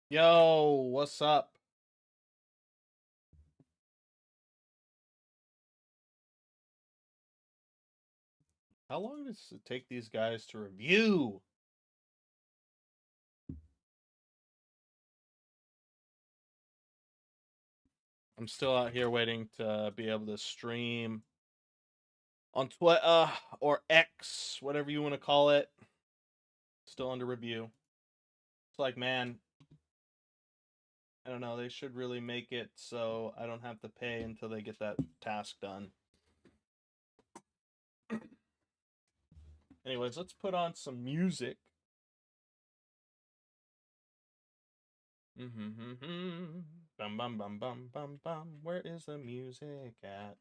Yo, what's up? How long does it take these guys to review? I'm still out here waiting to be able to stream on Twitter or X, whatever you want to call it. Still under review. It's like, man, I don't know. They should really make it so I don't have to pay until they get that task done. Anyways, let's put on some music. Bum bum bum bum bum bum. Where is the music at?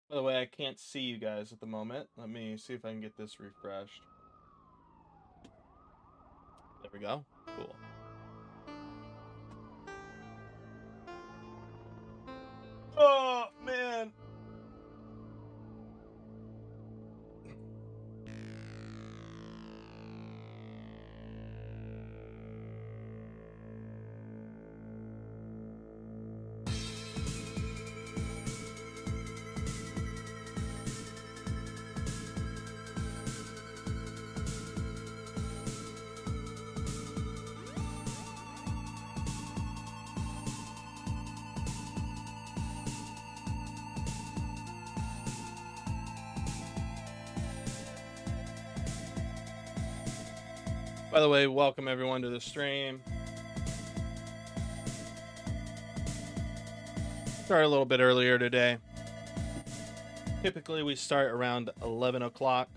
By the way, I can't see you guys at the moment. Let me see if I can get this refreshed. There we go. Cool. Oh, man. By the way, welcome everyone to the stream. Started a little bit earlier today. Typically, we start around 11 o'clock.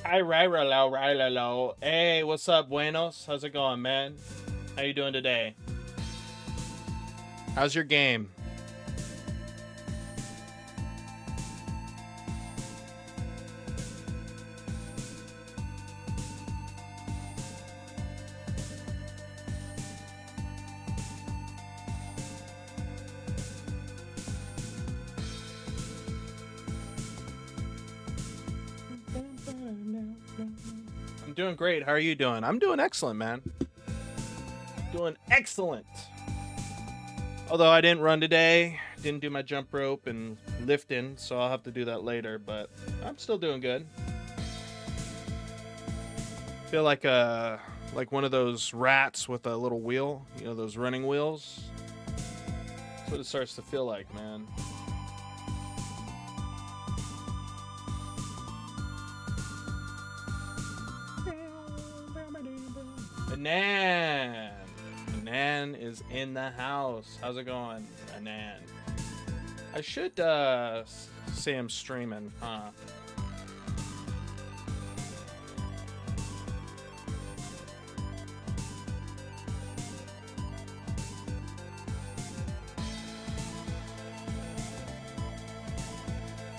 Hi, Rilo. Hey, what's up, Buenos? How's it going, man? How you doing today? How's your game? I'm doing great. How are you doing? I'm doing excellent, man. Doing excellent. Although I didn't run today, didn't do my jump rope and lifting, so I'll have to do that later, but I'm still doing good. Feel like one of those rats with a little wheel, you know, those running wheels. That's what it starts to feel like, man. Anan! Anan is in the house. How's it going, Anan? I should say I'm streaming, huh?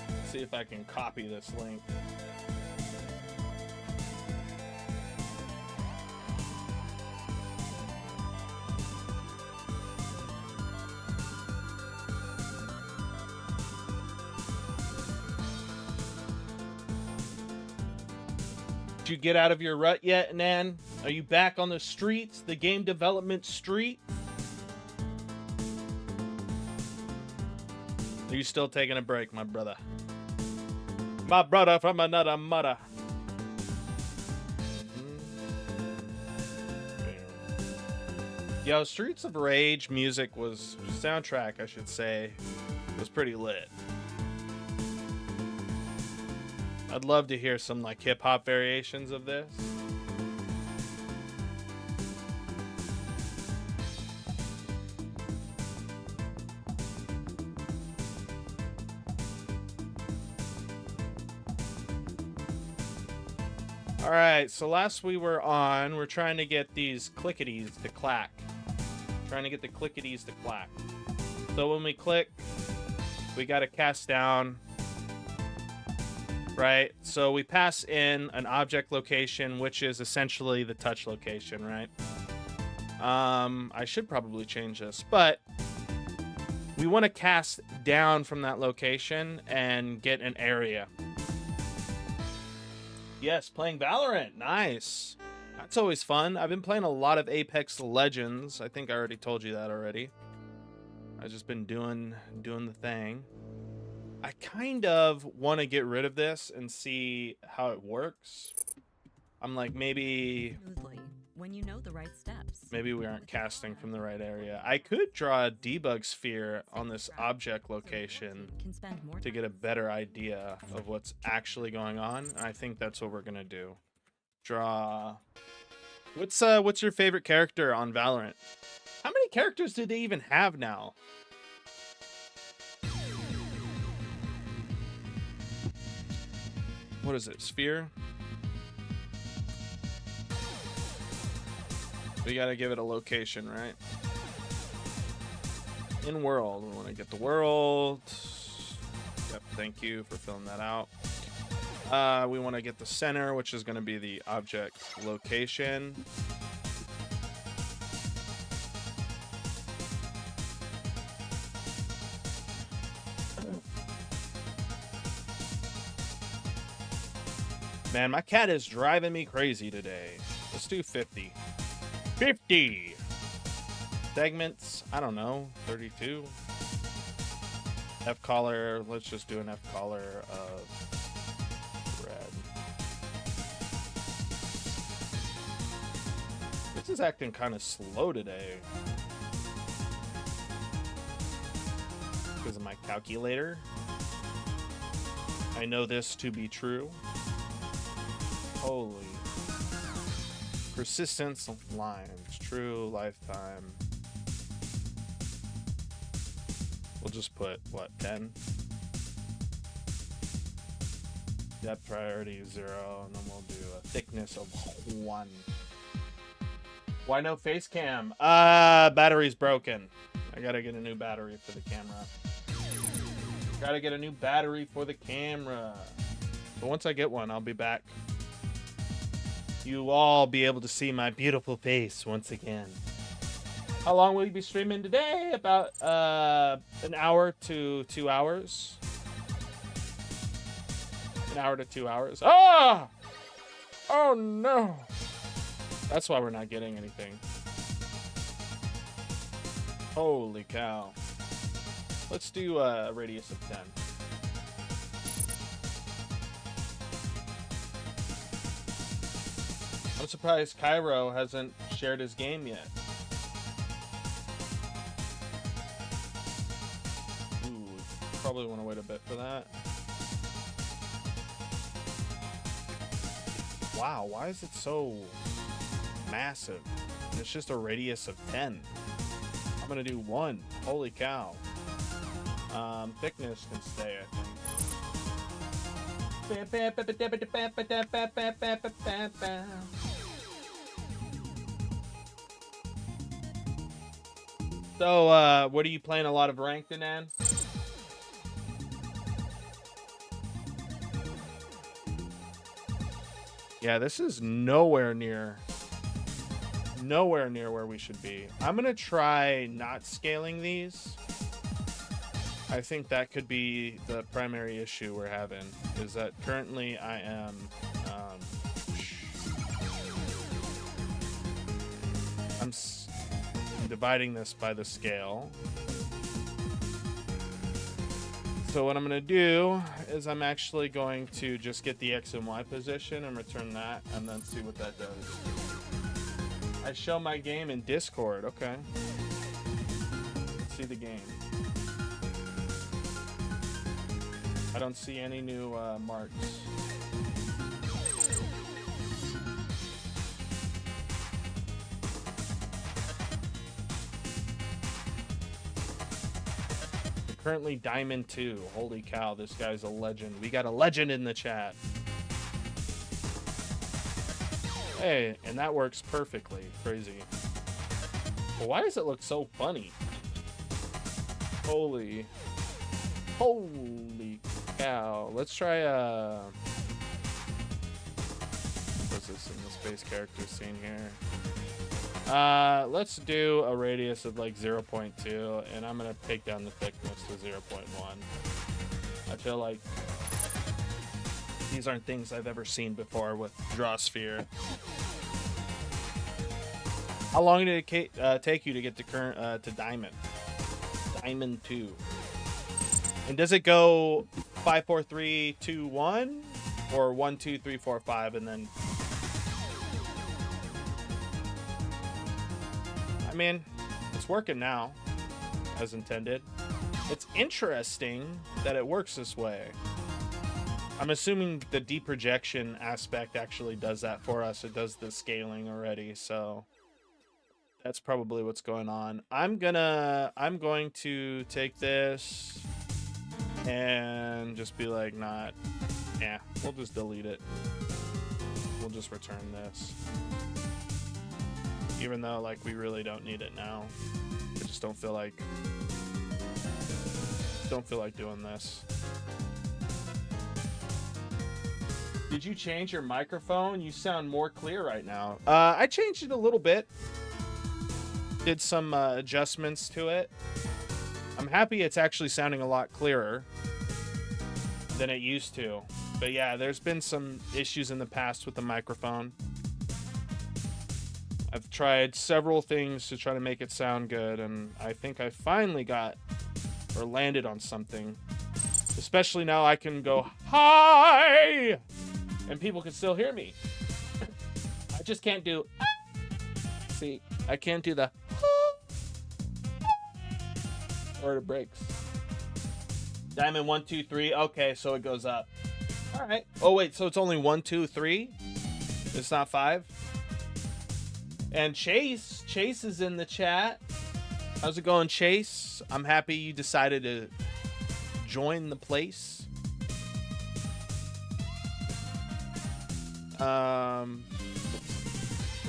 Let's see if I can copy this link. Did you get out of your rut yet, Nan? Are you back on the streets, the game development street? Are you still taking a break, my brother? My brother from another mother. Yo, Streets of Rage music was soundtrack, I should say, was pretty lit. I'd love to hear some like hip hop variations of this. All right, so last we were on, we're trying to get these clickities to clack. Trying to get the clickities to clack. So when we click, we got to cast down right? So we pass in an object location, which is essentially the touch location, right? I should probably change this, but we want to cast down from that location and get an area. Yes, playing Valorant. Nice. That's always fun. I've been playing a lot of Apex Legends. I think I already told you that already. I've just been doing the thing. I kind of want to get rid of this and see how it works. I'm like, maybe when you know the right steps. Maybe we aren't casting from the right area. I could draw a debug sphere on this object location to get a better idea of what's actually going on. And I think that's what we're gonna do. Draw. What's your favorite character on Valorant? How many characters do they even have now? What is it? Sphere? We gotta give it a location, right? In world, we want to get the world. Yep, thank you for filling that out. We want to get the center, which is going to be the object location. Man, my cat is driving me crazy today. Let's do 50. 50 segments. I don't know. 32. F collar. Let's just do an F collar of red. This is acting kind of slow today because of my calculator. I know this to be true. Holy. Persistence lines, true, lifetime. We'll just put, what, 10? Depth priority 0, and then we'll do a thickness of 1. Why no face cam? Battery's broken. I gotta get a new battery for the camera. Gotta get a new battery for the camera. But once I get one, I'll be back. You all be able to see my beautiful face once again. How long will you be streaming today? About an hour to 2 hours. An hour to 2 hours. Ah! Oh no! That's why we're not getting anything. Holy cow. Let's do a radius of 10. I'm surprised Cairo hasn't shared his game yet. Ooh, probably want to wait a bit for that. Wow, why is it so massive? It's just a radius of 10. I'm gonna do 1. Holy cow. Thickness can stay, I think. So, what are you playing a lot of ranked in, Ann? Yeah, this is nowhere near where we should be. I'm gonna try not scaling these. I think that could be the primary issue we're having, is that currently I am I'm dividing this by the scale. So what I'm going to do is I'm actually going to just get the X and Y position and return that and then see what that does. I show my game in Discord. Okay. Let's see the game. I don't see any new marks. Currently Diamond 2. Holy cow, this guy's a legend. We got a legend in the chat. Hey, and that works perfectly. Crazy. But why does it look so funny? Holy. cow. Let's try what's this in the space character scene here? Let's do a radius of like 0.2, and I'm gonna take down the thickness to 0.1. I feel like these aren't things I've ever seen before with draw sphere. How long did it take you to get to current to diamond? Diamond 2. And does it go 5, 4, 3, 2, 1, or 1, 2, 3, 4, 5, and then? I mean, it's working now, as intended. It's interesting that it works this way. I'm assuming the deprojection aspect actually does that for us. It does the scaling already, so that's probably what's going on. I'm going to take this and just be like, we'll just delete it. We'll just return this. Even though, like, we really don't need it now. I just don't feel like doing this. Did you change your microphone? You sound more clear right now. I changed it a little bit. Did some adjustments to it. I'm happy it's actually sounding a lot clearer than it used to. But yeah, there's been some issues in the past with the microphone. I've tried several things to try to make it sound good, and I think I finally got or landed on something. Especially now I can go, hi! And people can still hear me. I just can't do, see, I can't do the, or it breaks. Diamond 1, 2, 3. Okay, so it goes up. All right. Oh wait, so it's only 1, 2, 3. It's not 5. And Chase is in the chat. How's it going, Chase? I'm happy you decided to join the place. But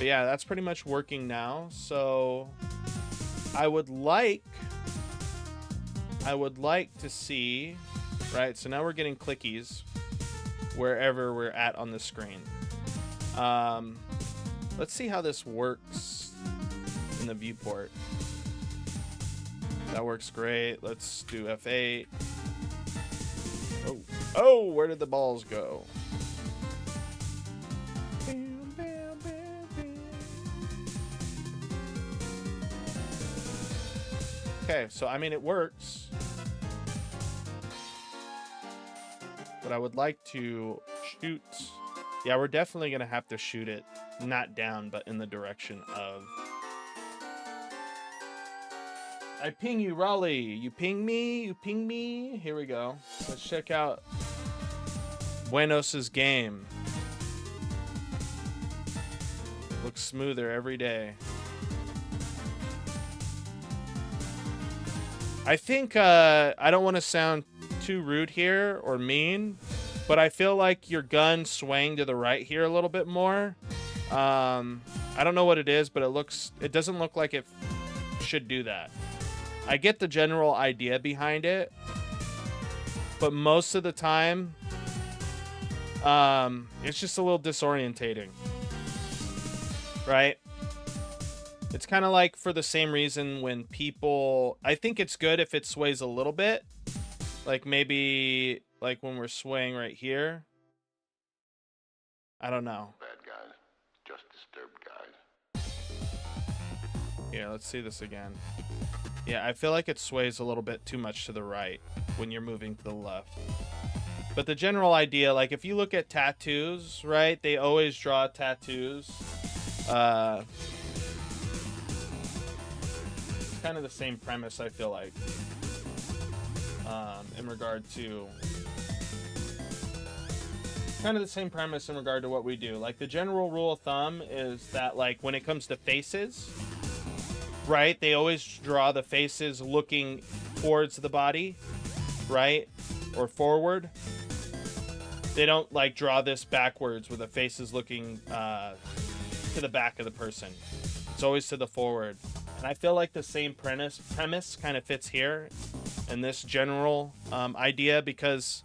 yeah, that's pretty much working now. So I would like to see, right? So now we're getting clickies wherever we're at on the screen. Let's see how this works in the viewport. That works great. Let's do F8. Oh, where did the balls go? Okay, so I mean, it works. But I would like to shoot. Yeah, we're definitely going to have to shoot it. Not down, but in the direction of. I ping you, Raleigh. You ping me. You ping me. Here we go. Let's check out Buenos's game. Looks smoother every day. I think I don't want to sound too rude here or mean, but I feel like your gun swaying to the right here a little bit more. I don't know what it is, but it doesn't look like it should do that. I get the general idea behind it, but most of the time, it's just a little disorientating, right? It's kind of like for the same reason when people, I think it's good if it sways a little bit, like maybe like when we're swaying right here. I don't know. Bad guys, just disturbed guys. Yeah, let's see this again. Yeah, I feel like it sways a little bit too much to the right when you're moving to the left. But the general idea, like if you look at tattoos, right? They always draw tattoos. Kind of the same premise, I feel like, in regard to kind of the same premise in regard to what we do. Like the general rule of thumb is that, like, when it comes to faces, right, they always draw the faces looking towards the body, right, or forward. They don't like draw this backwards where the face is looking to the back of the person. It's always to the forward. And I feel like the same premise kind of fits here in this general idea, because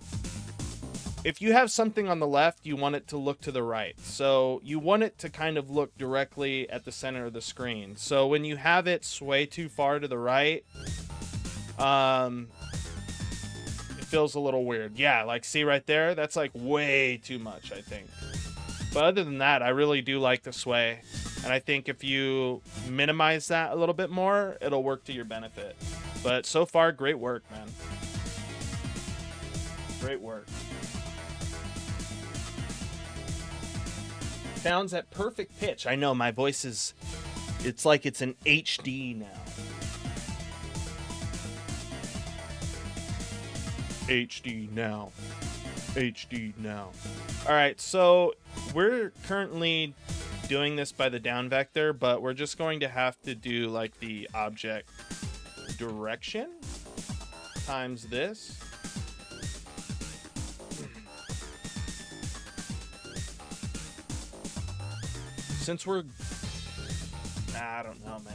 if you have something on the left, you want it to look to the right. So you want it to kind of look directly at the center of the screen. So when you have it sway too far to the right, it feels a little weird. Yeah, like see right there? That's like way too much, I think. But other than that, I really do like the sway. And I think if you minimize that a little bit more, it'll work to your benefit. But so far, great work, man. Great work. Sounds at perfect pitch. I know my voice is, it's like it's in HD now. HD now. HD now. All right, so we're currently doing this by the down vector, but we're just going to have to do like the object direction times this. Since we're, I don't know, man.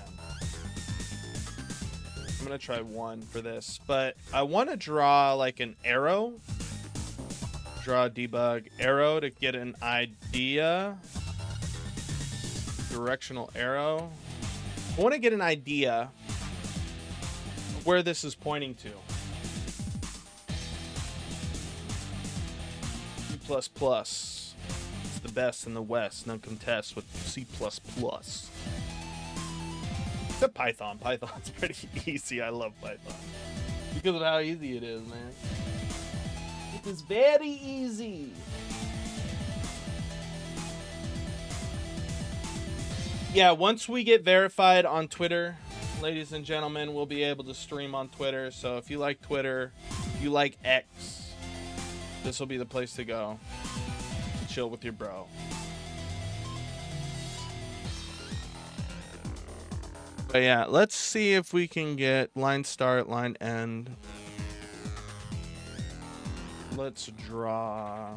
I'm gonna try 1 for this, but I want to draw like an arrow. Draw a debug arrow to get an idea. Directional arrow. I want to get an idea of where this is pointing to. C++. It's the best in the West. No contest with C++. Except Python. Python's pretty easy. I love Python. Because of how easy it is, man. It is very easy. Yeah, once we get verified on Twitter, ladies and gentlemen, we'll be able to stream on Twitter. So if you like Twitter, if you like X, this will be the place to go. Chill with your bro. But yeah, let's see if we can get line start, line end. Let's draw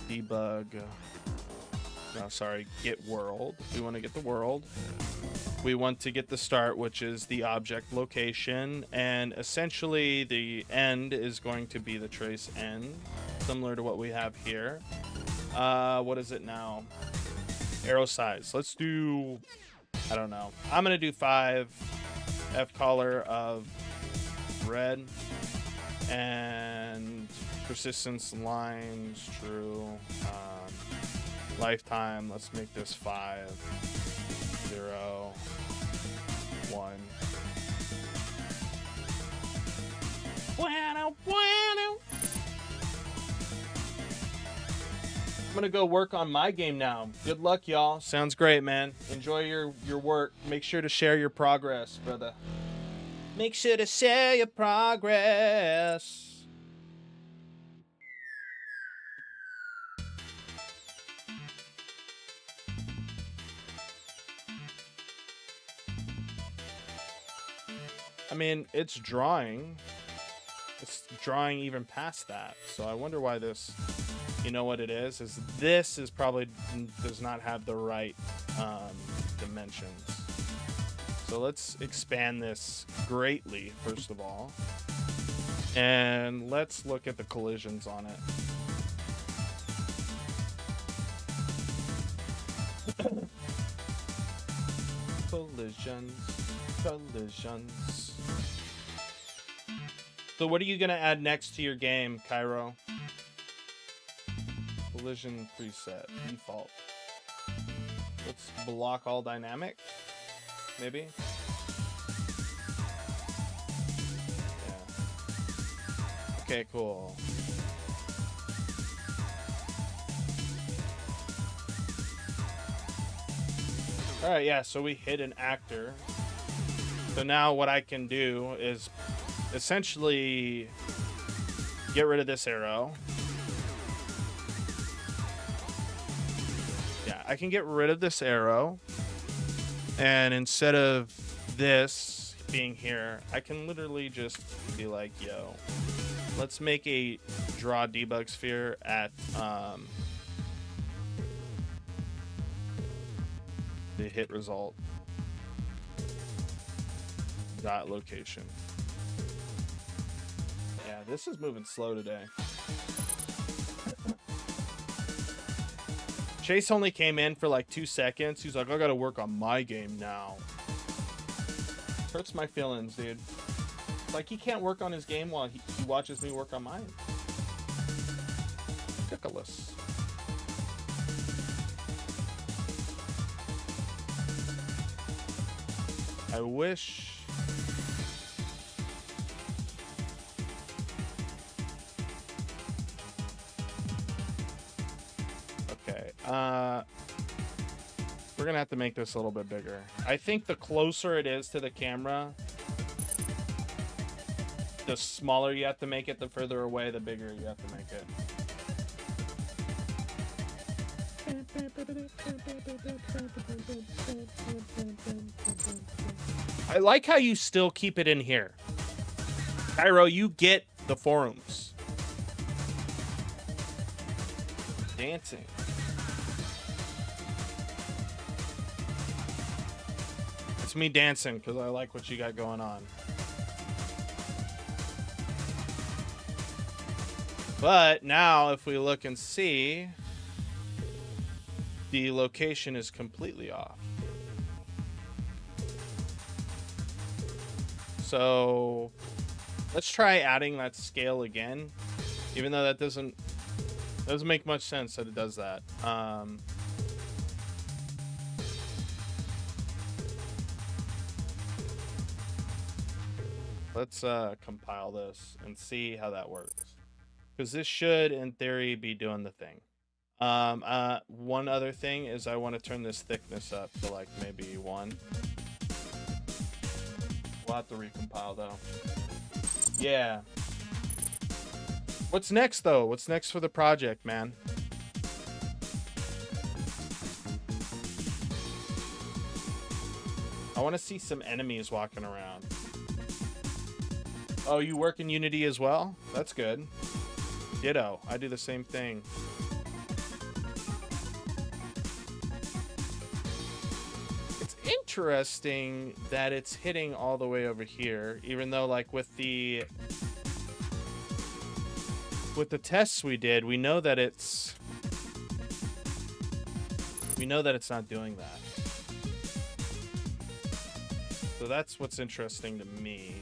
debug. No, sorry, get world. We want to get the world. We want to get the start, which is the object location. And essentially the end is going to be the trace end, similar to what we have here. What is it now? Arrow size. Let's do, I don't know. I'm going to do 5 F color of red and persistence lines true. Lifetime, let's make this 5 0 1. Bueno, bueno. I'm gonna go work on my game now. Good luck, y'all. Sounds great, man. Enjoy your work. Make sure to share your progress, brother. Make sure to share your progress. I mean, it's drawing. It's drawing even past that. So I wonder why this, you know what it is this is probably does not have the right dimensions. So let's expand this greatly, first of all. And let's look at the collisions on it. Collisions. So what are you gonna add next to your game, Cairo? Collision preset, default. Let's block all dynamic, maybe? Yeah. Okay, cool. Alright, yeah, so we hit an actor. So now what I can do is essentially get rid of this arrow. Yeah, I can get rid of this arrow. And instead of this being here, I can literally just be like, yo, let's make a draw debug sphere at the hit result dot location. Yeah, this is moving slow today. Chase only came in for like 2 seconds. He's like, I gotta work on my game now. Hurts my feelings, dude. Like, he can't work on his game while he watches me work on mine. Ridiculous. I wish... Okay, we're gonna have to make this a little bit bigger. I think the closer it is to the camera, the smaller you have to make it, the further away, the bigger you have to make it. I like how you still keep it in here. Cairo, you get the forums. Dancing. It's me dancing because I like what you got going on. But now if we look and see, the location is completely off. So let's try adding that scale again, even though that doesn't make much sense that it does that. Let's compile this and see how that works, because this should in theory be doing the thing. One other thing is I want to turn this thickness up to like maybe 1. We'll have to recompile though. Yeah. What's next though? What's next for the project, man? I want to see some enemies walking around. Oh, you work in Unity as well? That's good. Ditto. I do the same thing. It's interesting that it's hitting all the way over here, even though like with the tests we did, we know that it's not doing that. So that's what's interesting to me.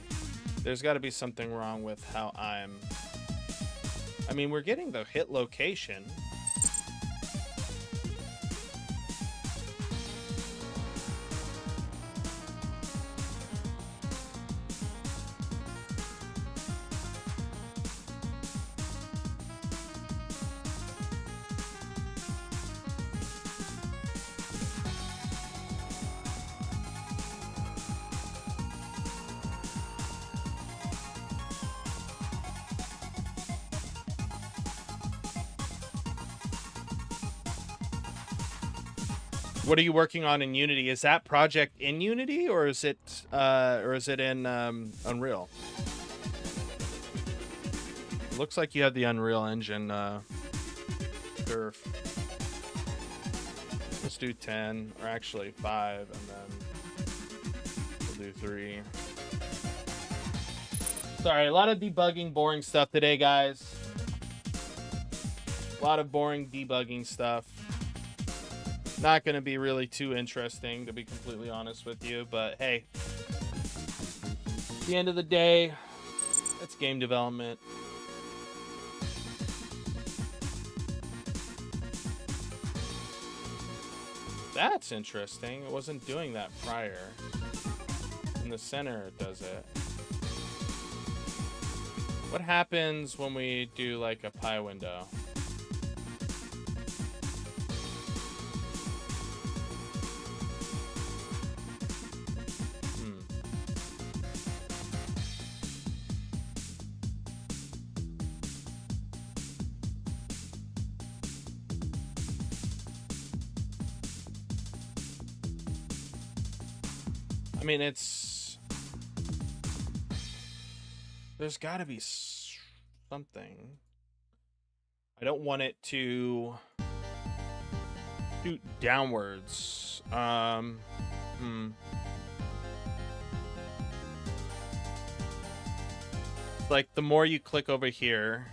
There's got to be something wrong with how I mean, we're getting the hit location. What are you working on in Unity? Is that project in Unity or is it in Unreal? Looks like you have the Unreal Engine Sturff. Let's do 10, or actually 5, and then we'll do 3. Sorry, a lot of debugging, boring stuff today, guys. A lot of boring debugging stuff. Not going to be really too interesting, to be completely honest with you, but hey, at the end of the day, it's game development. That's interesting. It wasn't doing that prior. In the center, it does it. What happens when we do like a pie window? I mean, there's got to be something. I don't want it to shoot downwards. Like, the more you click over here,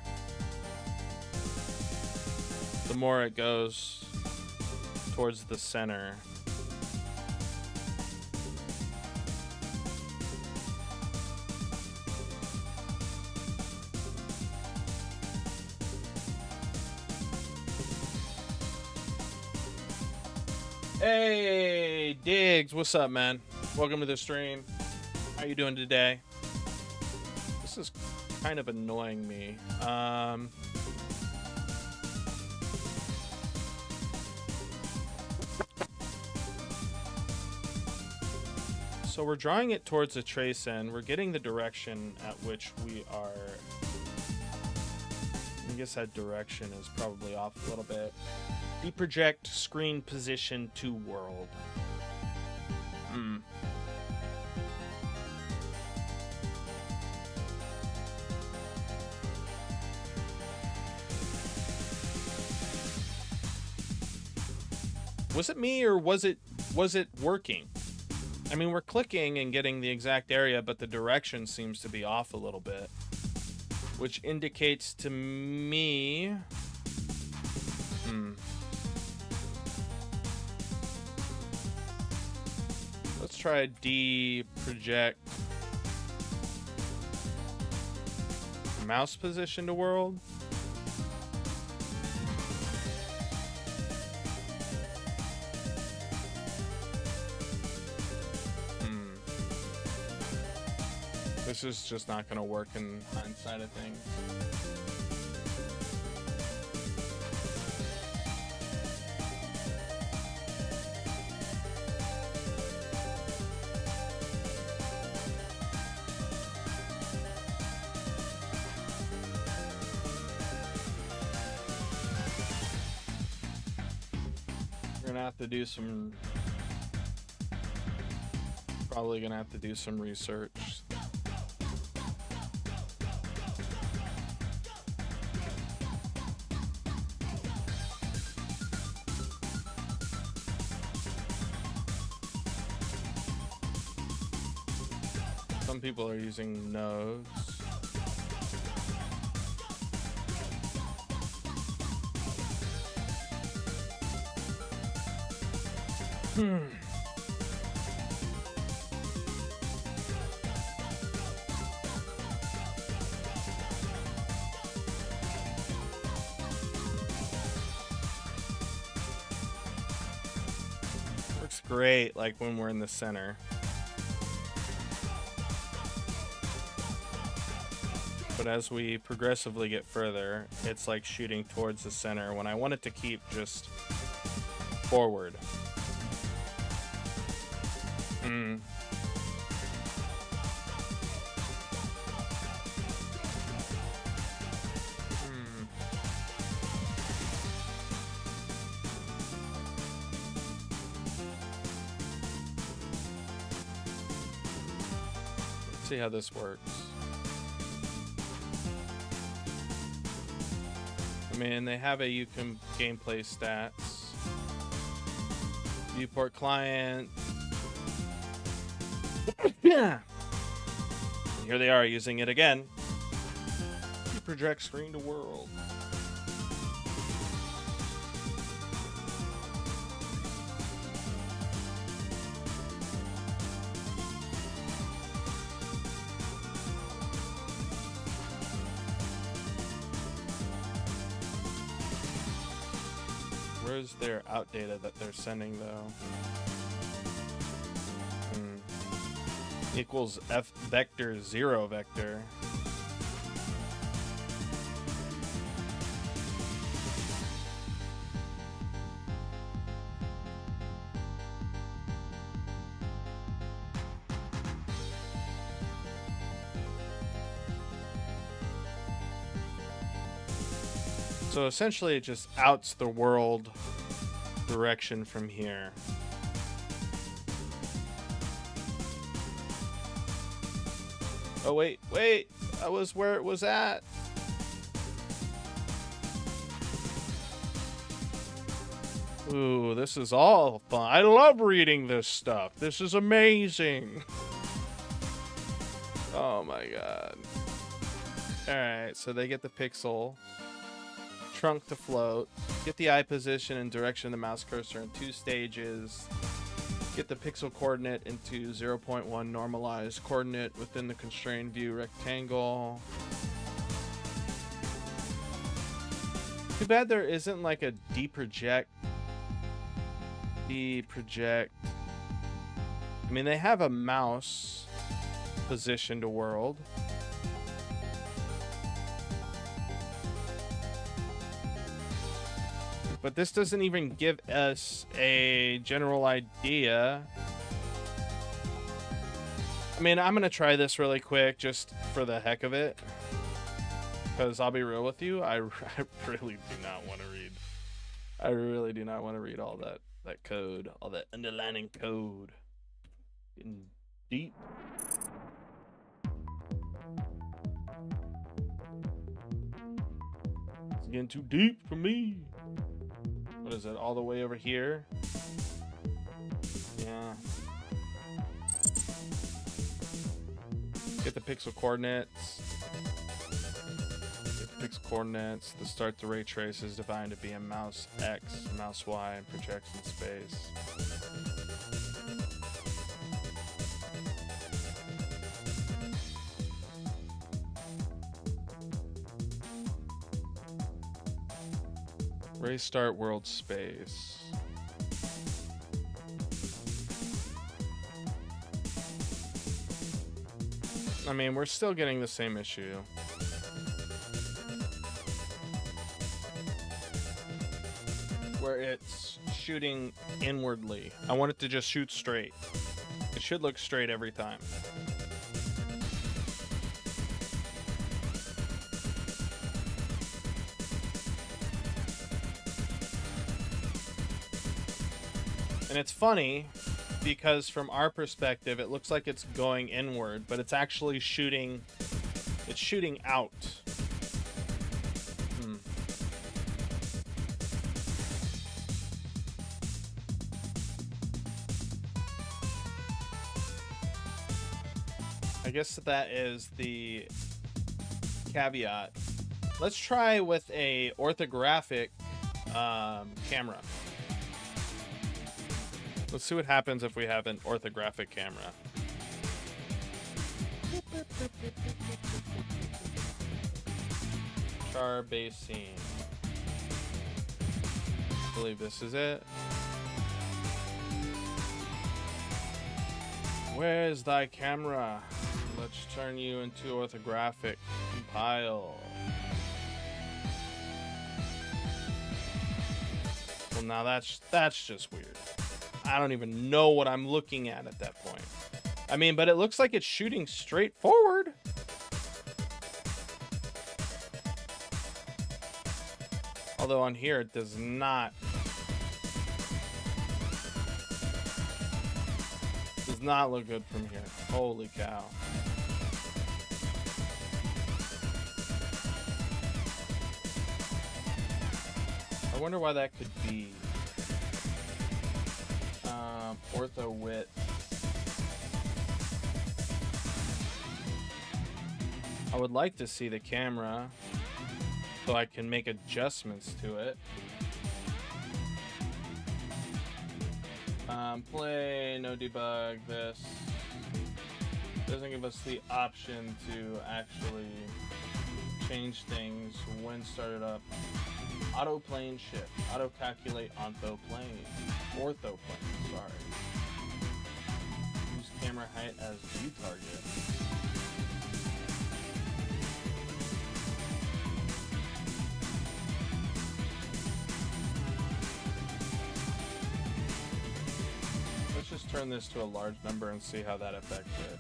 the more it goes towards the center. Hey, Diggs, what's up, man? Welcome to the stream. How you doing today? This is kind of annoying me. So we're drawing it towards a trace end. We're getting the direction at which we are. I guess that direction is probably off a little bit. Deproject screen position to world. Was it me or was it working? I mean, we're clicking and getting the exact area, but the direction seems to be off a little bit, which indicates to me. Let's try deproject mouse position to world. This is just not going to work in hindsight, I think. We're going to have to do some... Probably going to have to do some research. Some people are using nodes. Looks great, like when we're in the center. But as we progressively get further, it's like shooting towards the center when I want it to keep just forward. Let's see how this works. I mean, they have a UCOM gameplay stats. Viewport client. Yeah. Here they are using it again. You project screen to world. Where's their out data that they're sending though? Equals F vector 0 vector. So essentially it just outs the world direction from here. Oh wait, that was where it was at. Ooh, this is all fun. I love reading this stuff. This is amazing. Oh my god. Alright, so they get the pixel. trunk to float. Get the eye position and direction of the mouse cursor in 2 stages. Get the pixel coordinate into 0.1 normalized coordinate within the constrained view rectangle. Too bad there isn't like a deproject. I mean, they have a mouse position to world. But this doesn't even give us a general idea. I mean, I'm going to try this really quick just for the heck of it. Because I'll be real with you, I really do not want to read. I really do not want to read all that code, all that underlining code. Getting deep. It's getting too deep for me. What is it? All the way over here? Yeah. Get the pixel coordinates. Get the pixel coordinates. The start to ray trace is defined to be a mouse X, mouse Y, and projection space. Ray start world space. I mean, we're still getting the same issue. Where it's shooting inwardly. I want it to just shoot straight. It should look straight every time. And it's funny because from our perspective, it looks like it's going inward, but it's actually shooting. It's shooting out. I guess that is the caveat. Let's try with a orthographic camera. Let's see what happens if we have an orthographic camera. Char base scene. I believe this is it. Where is thy camera? Let's turn you into orthographic. Compile. Well, now that's just weird. I don't even know what I'm looking at that point. I mean, but it looks like it's shooting straight forward. Although on here it does not. Does not look good from here. Holy cow. I wonder why that could be. Ortho width. I would like to see the camera so I can make adjustments to it. Play, no debug, this. Doesn't give us the option to actually change things when started up. Auto plane shift. Auto calculate ortho plane. Ortho plane, sorry. Use camera height as view target. Let's just turn this to a large number and see how that affects it.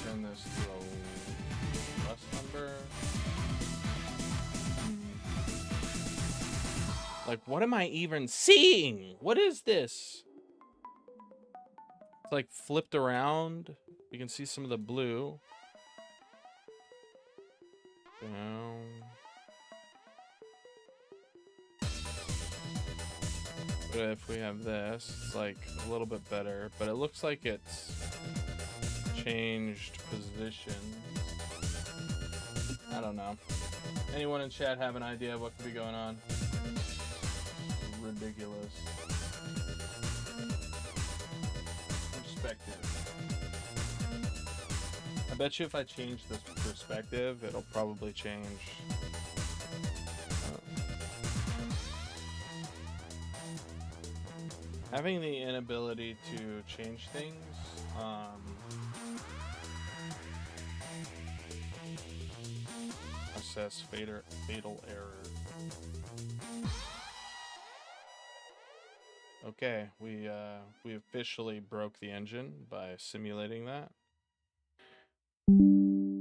Turn this to a less number. Like, what am I even seeing? What is this? It's like flipped around. You can see some of the blue. Down. But if we have this, it's like a little bit better, but it looks like it's changed position. I don't know. Anyone in chat have an idea of what could be going on? Ridiculous. Perspective. I bet you if I change this perspective, it'll probably change. Having the inability to change things, assess fatal error. Okay, we officially broke the engine by simulating that.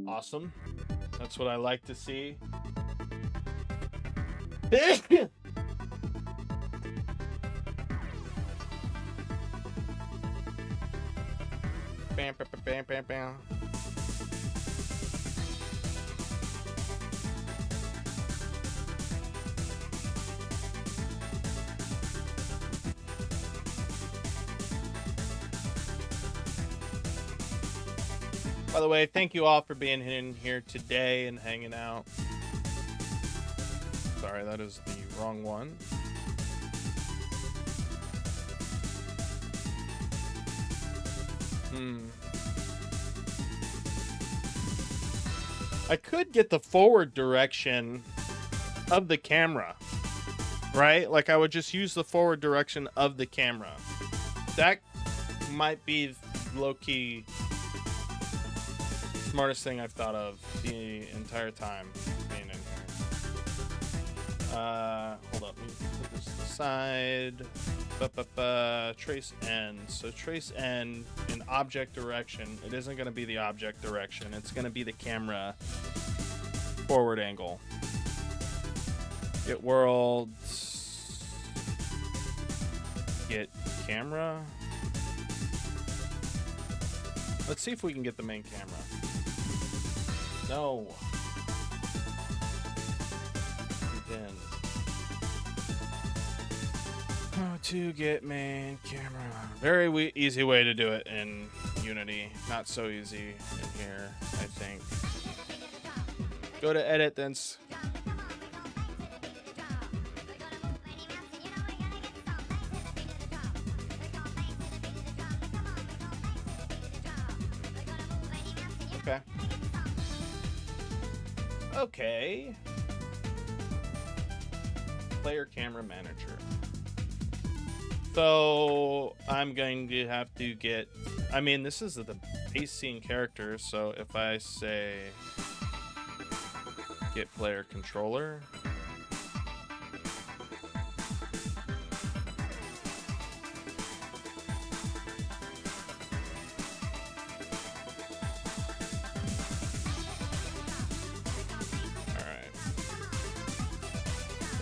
Awesome. That's what I like to see. Bam, bam, bam, bam, bam. By the way, thank you all for being in here today and hanging out. Sorry, that is the wrong one. I could get the forward direction of the camera, right? Like I would just use the forward direction of the camera. That might be low-key smartest thing I've thought of the entire time being in here. Hold up, let me put this aside. Trace N. So trace N in object direction. It isn't going to be the object direction. It's going to be the camera forward angle. Get world. Get camera. Let's see if we can get the main camera. No. Then. How to get main camera. Very easy way to do it in Unity. Not so easy in here, I think. Go to edit, then. Okay. Okay. Player camera manager. So I'm going to have to get, I mean, this is the base scene character. So if I say get player controller,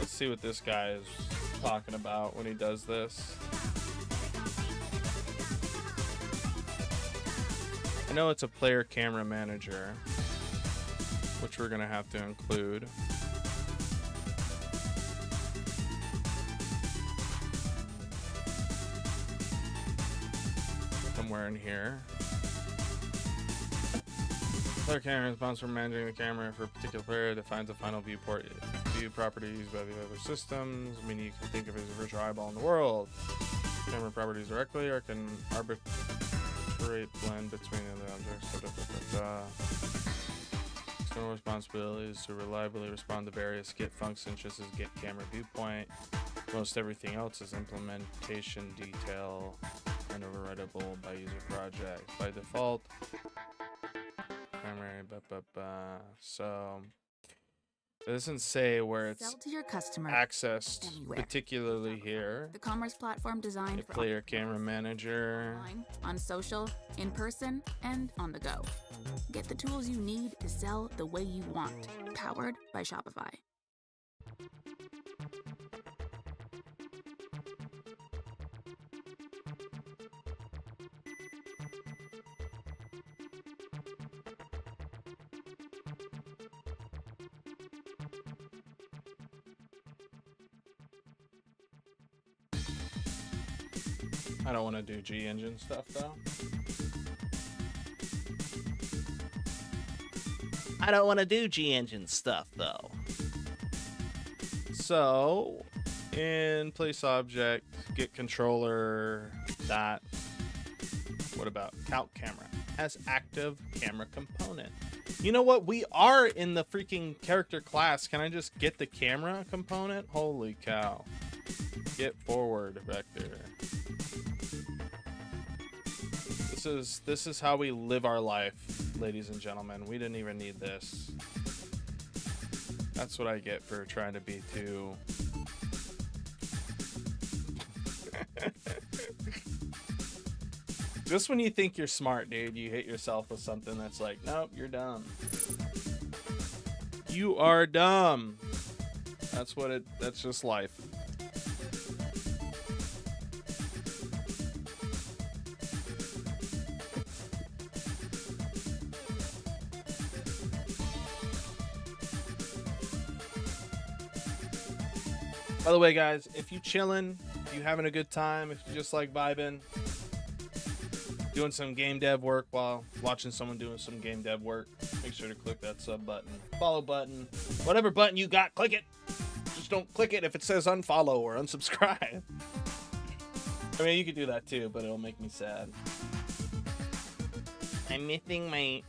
see what this guy is talking about when he does this. I know it's a player camera manager, which we're gonna have to include. Somewhere in here. Player camera is responsible for managing the camera for a particular player, defines the final viewport view properties by the other systems. I mean, you can think of it as a virtual eyeball in the world. Camera properties directly, or can arbitrate blend between the objects. External responsibilities to reliably respond to various get functions, such as get camera viewpoint. Most everything else is implementation detail and overridable by user project. By default, primary, so it doesn't say where it's Sell to your customer accessed anywhere. particularly here. The commerce platform designed A for player camera manager. online, on social, in person, and on the go. Get the tools you need to sell the way you want. Powered by Shopify. I don't want to do G engine stuff though. I don't want to do G engine stuff though. So, in place object, get controller, that. What about count camera? Has active camera component. You know what? We are in the freaking character class. Can I just get the camera component? Holy cow. Get forward vector. This is how we live our life, ladies and gentlemen. We didn't even need this. That's what I get for trying to be too... Just when you think you're smart, dude, you hit yourself with something that's like, nope, you're dumb. You are dumb. That's just life. By the way, guys, if you chilling, if you having a good time, if you just like vibing, doing some game dev work while watching someone doing some game dev work, make sure to click that sub button, follow button, whatever button you got, click it. Just don't click it if it says unfollow or unsubscribe. I mean, you could do that too, but it'll make me sad. I'm missing my...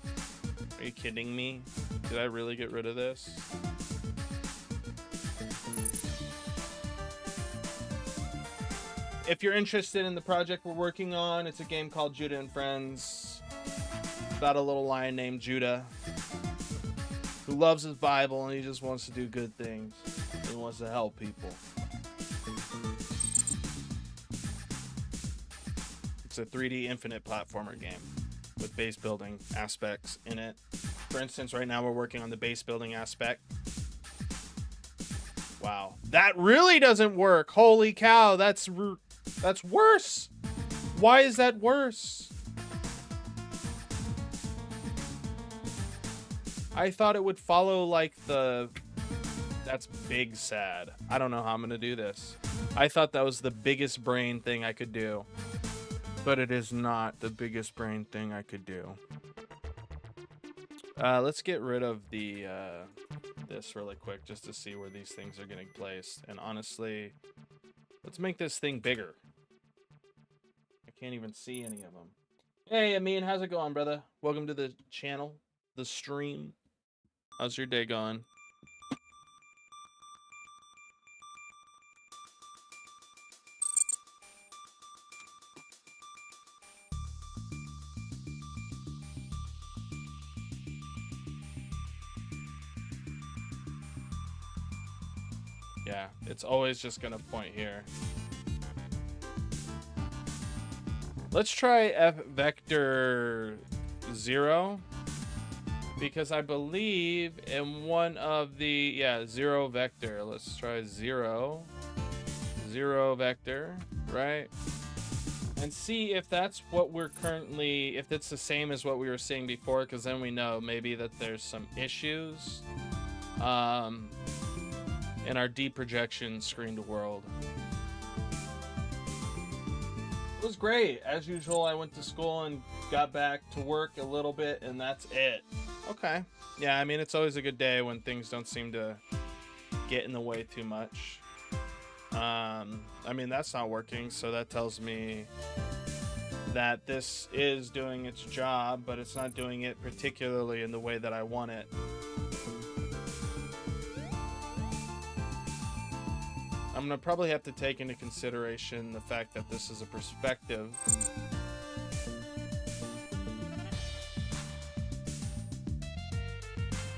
Are you kidding me? Did I really get rid of this? If you're interested in the project we're working on, it's a game called Judah and Friends. About a little lion named Judah who loves his Bible and he just wants to do good things. He wants to help people. It's a 3D infinite platformer game with base building aspects in it. For instance, right now we're working on the base building aspect. Wow, that really doesn't work. Holy cow, that's worse. Why is that worse? I thought it would follow like the... That's big sad. I don't know how I'm gonna do this. I thought that was the biggest brain thing I could do. But it is not the biggest brain thing I could do. Let's get rid of the this really quick just to see where these things are getting placed. And honestly, let's make this thing bigger. I can't even see any of them. Hey, Amin, how's it going, brother? Welcome to the channel, the stream. How's your day going? Yeah, it's always just gonna point here. Let's try F vector 0 because I believe in one of the 0 vector. Let's try 0 vector, right? And see if that's what we're currently, if it's the same as what we were seeing before, because then we know maybe that there's some issues in our deprojection screen to world. It was great. As usual, I went to school and got back to work a little bit, and that's it. Okay. Yeah, I mean, it's always a good day when things don't seem to get in the way too much. I mean, that's not working, so that tells me that this is doing its job, but it's not doing it particularly in the way that I want it. I'm gonna probably have to take into consideration the fact that this is a perspective.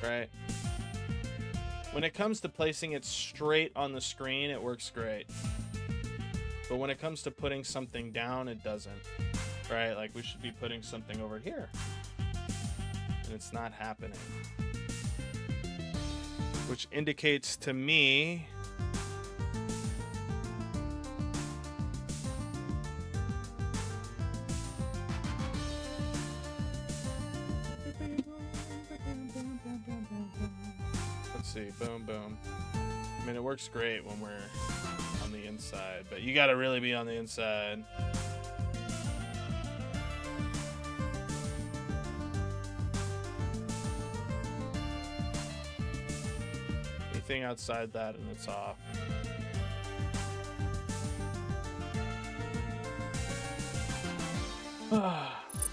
Right? When it comes to placing it straight on the screen, it works great. But when it comes to putting something down, it doesn't. Right? Like we should be putting something over here. And it's not happening. Which indicates to me boom, boom. I mean, it works great when we're on the inside, but you got to really be on the inside. anything outside that and it's off.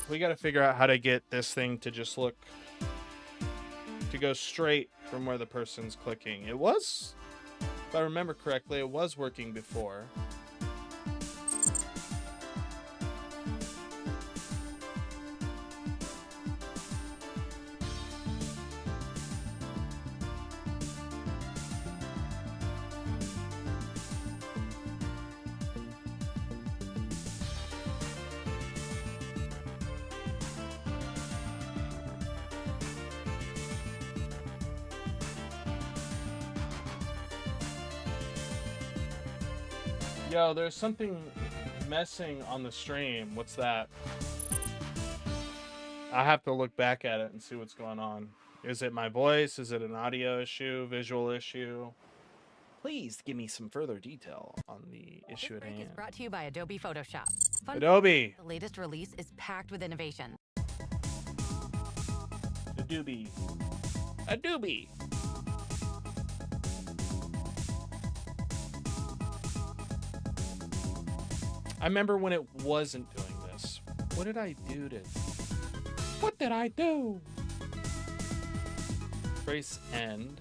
We got to figure out how to get this thing to just look, to go straight from where the person's clicking. It was, if I remember correctly, it was working before. Yo, there's something messing on the stream. What's that? I have to look back at it and see what's going on. Is it my voice? Is it an audio issue? Visual issue? Please give me some further detail on the issue at This break hand. is brought to you by Adobe Photoshop. Fun Adobe. The latest release is packed with innovation. Adobe. Adobe. I remember when it wasn't doing this. What did I do to... What did I do? Trace end.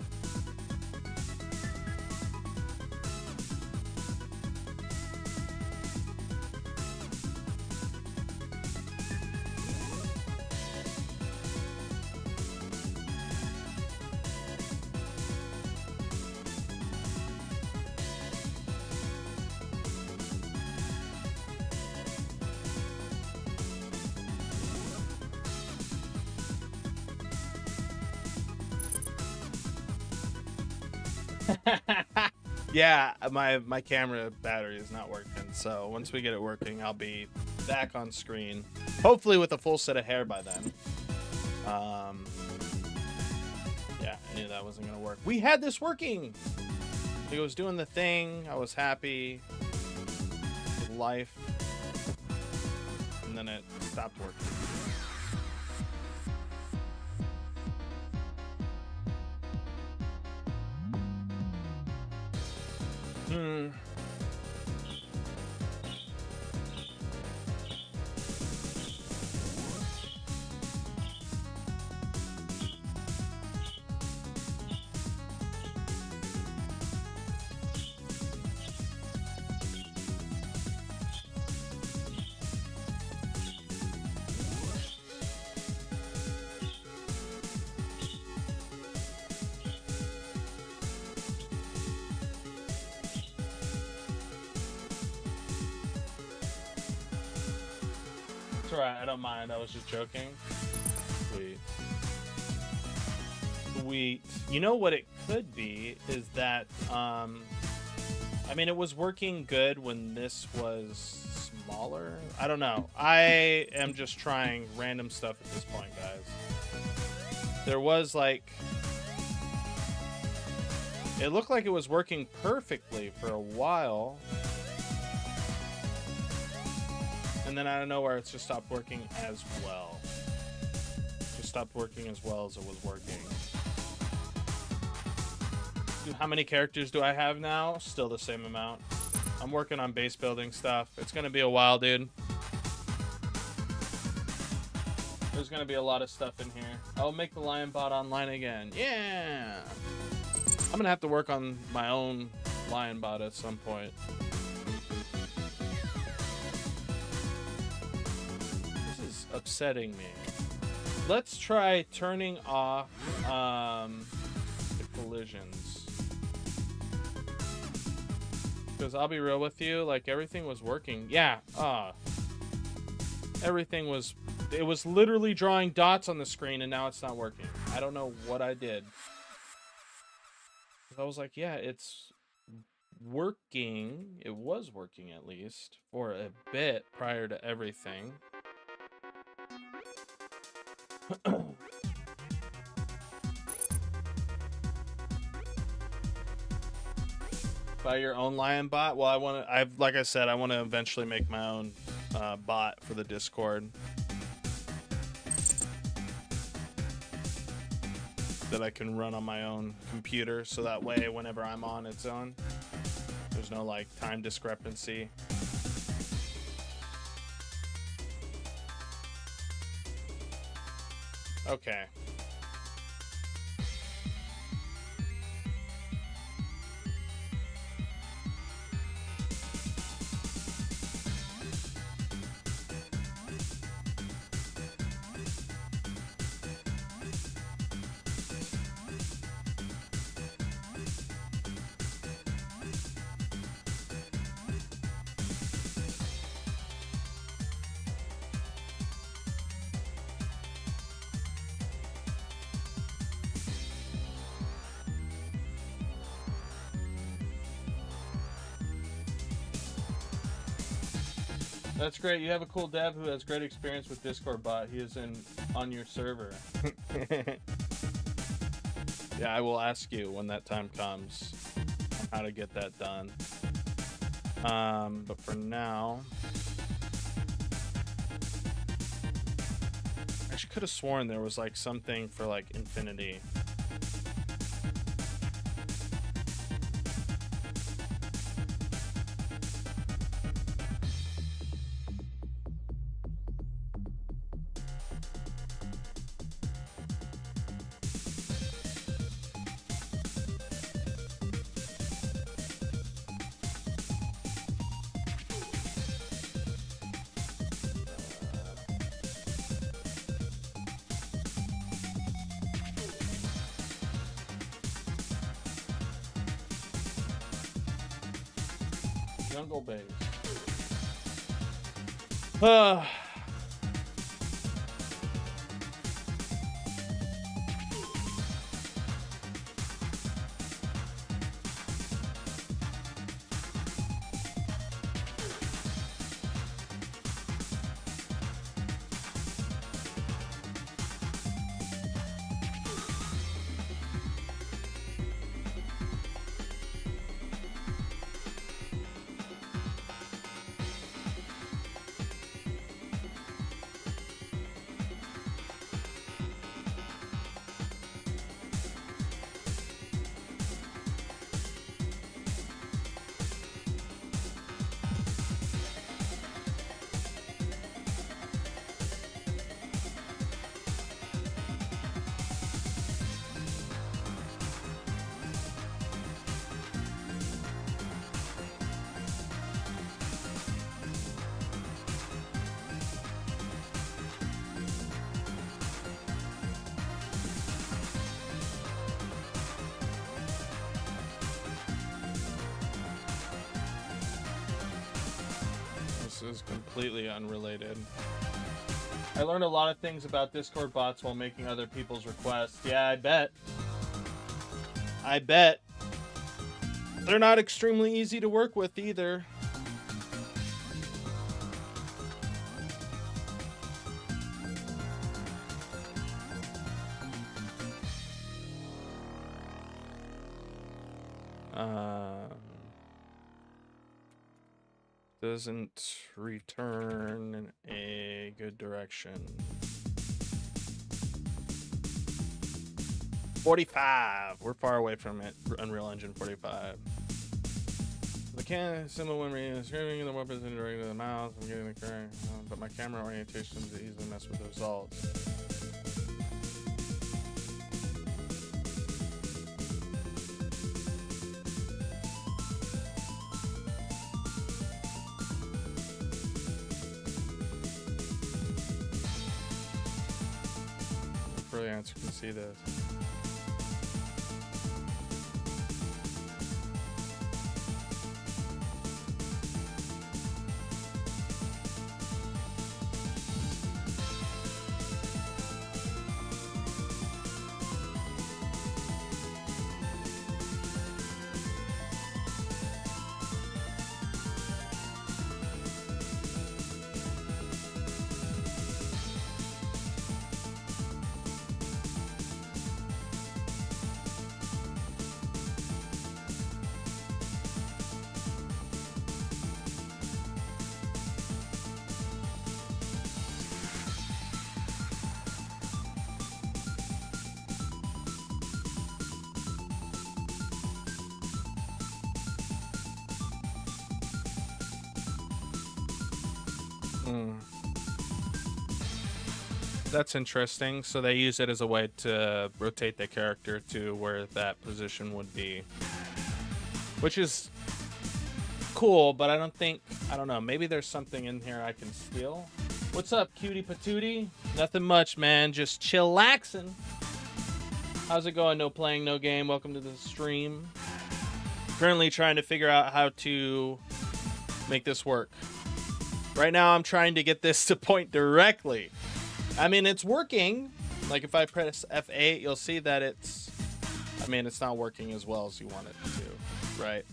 Yeah, my camera battery is not working, so once we get it working, I'll be back on screen, hopefully with a full set of hair by then. Yeah, I knew that wasn't gonna work. We had this working. It was doing the thing. I was happy with life, and then it stopped working. It's alright, I don't mind. I was just joking. Sweet. Sweet. You know what it could be is that, I mean, it was working good when this was smaller. I don't know. I am just trying random stuff at this point, guys. There was like... It looked like it was working perfectly for a while. And then out of nowhere, it's just stopped working as well. Just stopped working as well as it was working. How many characters do I have now? Still the same amount. I'm working on base building stuff. It's gonna be a while, dude. There's gonna be a lot of stuff in here. I'll make the Lion bot online again. Yeah! I'm gonna have to work on my own Lion bot at some point. Upsetting me. Let's try turning off the collisions, because I'll be real with you, like everything was working. Yeah, everything was, it was literally drawing dots on the screen and now it's not working. I don't know what I did. I was like, yeah, it's working. It was working at least for a bit prior to everything. Buy your own Lion bot? Well, like I said, I want to eventually make my own bot for the Discord. that I can run on my own computer, so that way whenever I'm on, it's on. There's no like time discrepancy. Okay. That's great. You have a cool dev who has great experience with Discord bot. He is on your server. Yeah, I will ask you when that time comes on how to get that done. But for now, I could have sworn there was like something for like Infinity. Jungle base. Is completely unrelated. I learned a lot of things about Discord bots while making other people's requests. Yeah, I bet. I bet. They're not extremely easy to work with either. Doesn't return a good direction. 45. We're far away from it. Unreal Engine 45. The can symbol when screaming the weapons in directly to the mouth. I'm getting the correct, but my camera orientation is easily mess with the results. Answer can see this. That's interesting. So they use it as a way to rotate the character to where that position would be, which is cool, but I don't know, maybe there's something in here I can steal. What's up, cutie patootie? Nothing much, man, just chillaxing. How's it going? No playing, no game. Welcome to the stream. Currently trying to figure out how to make this work. Right now I'm trying to get this to point directly. I mean, it's working. Like if I press F8, you'll see that it's not working as well as you want it to, right?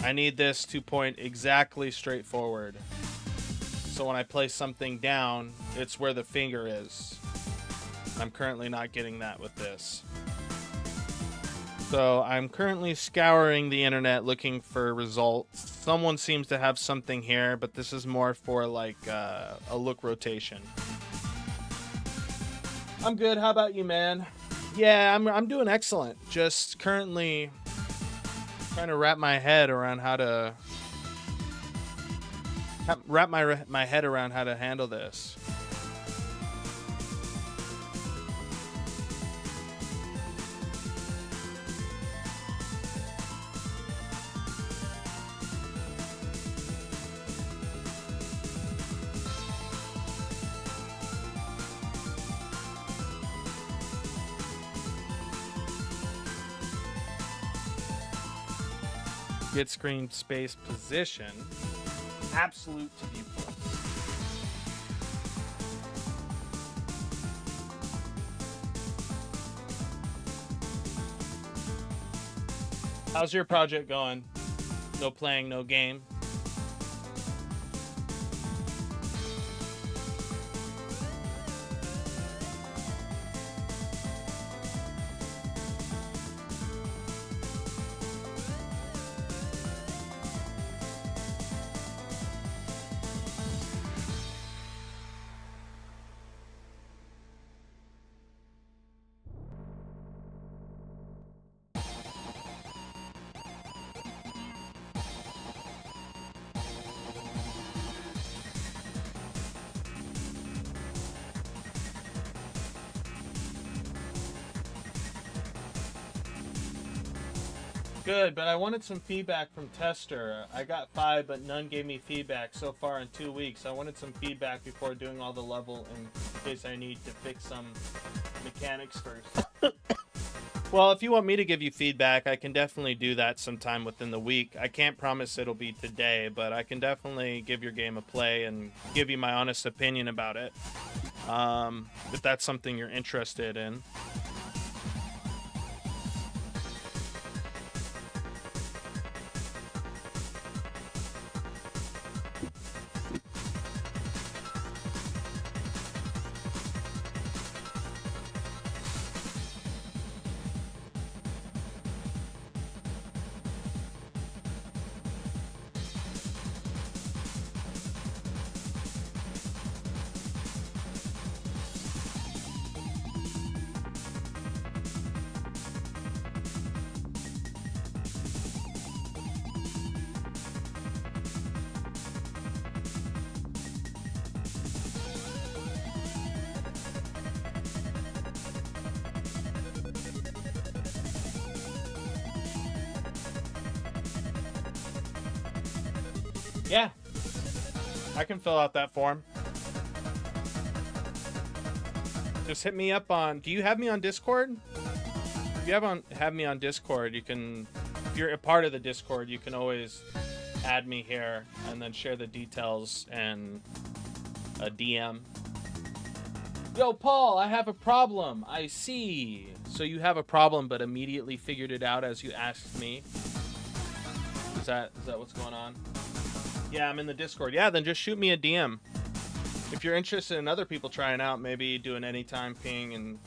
I need this to point exactly straight forward. So when I place something down, it's where the finger is. I'm currently not getting that with this. So I'm currently scouring the internet looking for results. Someone seems to have something here, but this is more for like a look rotation. I'm good. How about you, man? Yeah, I'm doing excellent. Just currently trying to wrap my head around how to my head around how to handle this. Get screen space position. Absolute to viewport. How's your project going? No playing, no game. Good, but I wanted some feedback from Tester. I got 5, but none gave me feedback so far in 2 weeks. I wanted some feedback before doing all the level in case I need to fix some mechanics first. Well, if you want me to give you feedback, I can definitely do that sometime within the week. I can't promise it'll be today, but I can definitely give your game a play and give you my honest opinion about it. If that's something you're interested in. Yeah, I can fill out that form. Just hit me up on, do you have me on Discord? If you have me on Discord, you can, if you're a part of the Discord, you can always add me here and then share the details and a DM. Yo, Paul, I have a problem. I see. So you have a problem, but immediately figured it out as you asked me. Is that what's going on? Yeah, I'm in the Discord. Yeah, then just shoot me a DM. If you're interested in other people trying out, maybe do an anytime ping and,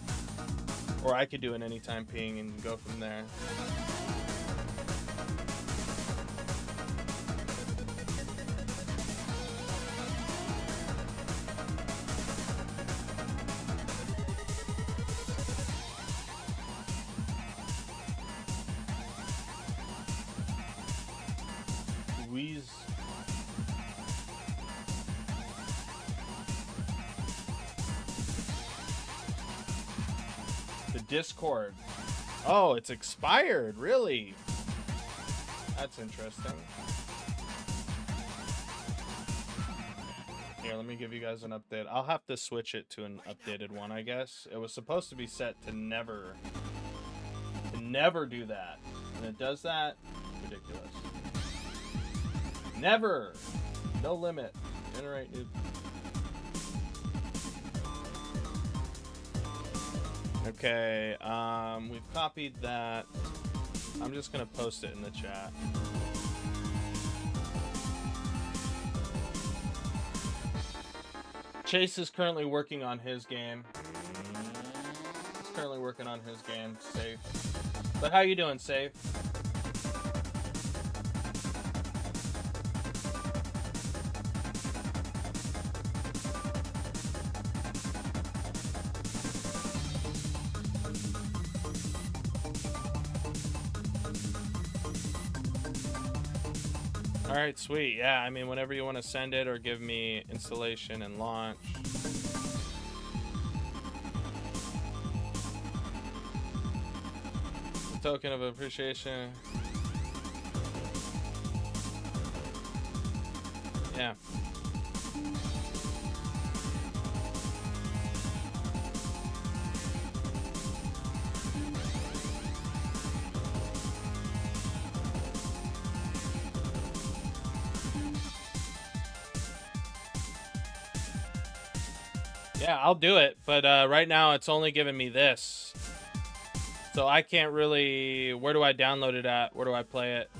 or I could do an anytime ping and go from there. Discord. Oh, it's expired. Really? That's interesting. Here, let me give you guys an update. I'll have to switch it to an updated one, I guess. It was supposed to be set to never do that. And it does that. Ridiculous. Never. No limit. Generate new. Okay, we've copied that. I'm just gonna post it in the chat. Chase is currently working on his game. He's currently working on his game, Safe. But how you doing, Safe? All right, sweet. Yeah, I mean, whenever you want to send it or give me installation and launch. A token of appreciation. Yeah. Yeah, I'll do it, but right now it's only giving me this. So I can't really... Where do I download it at? Where do I play it?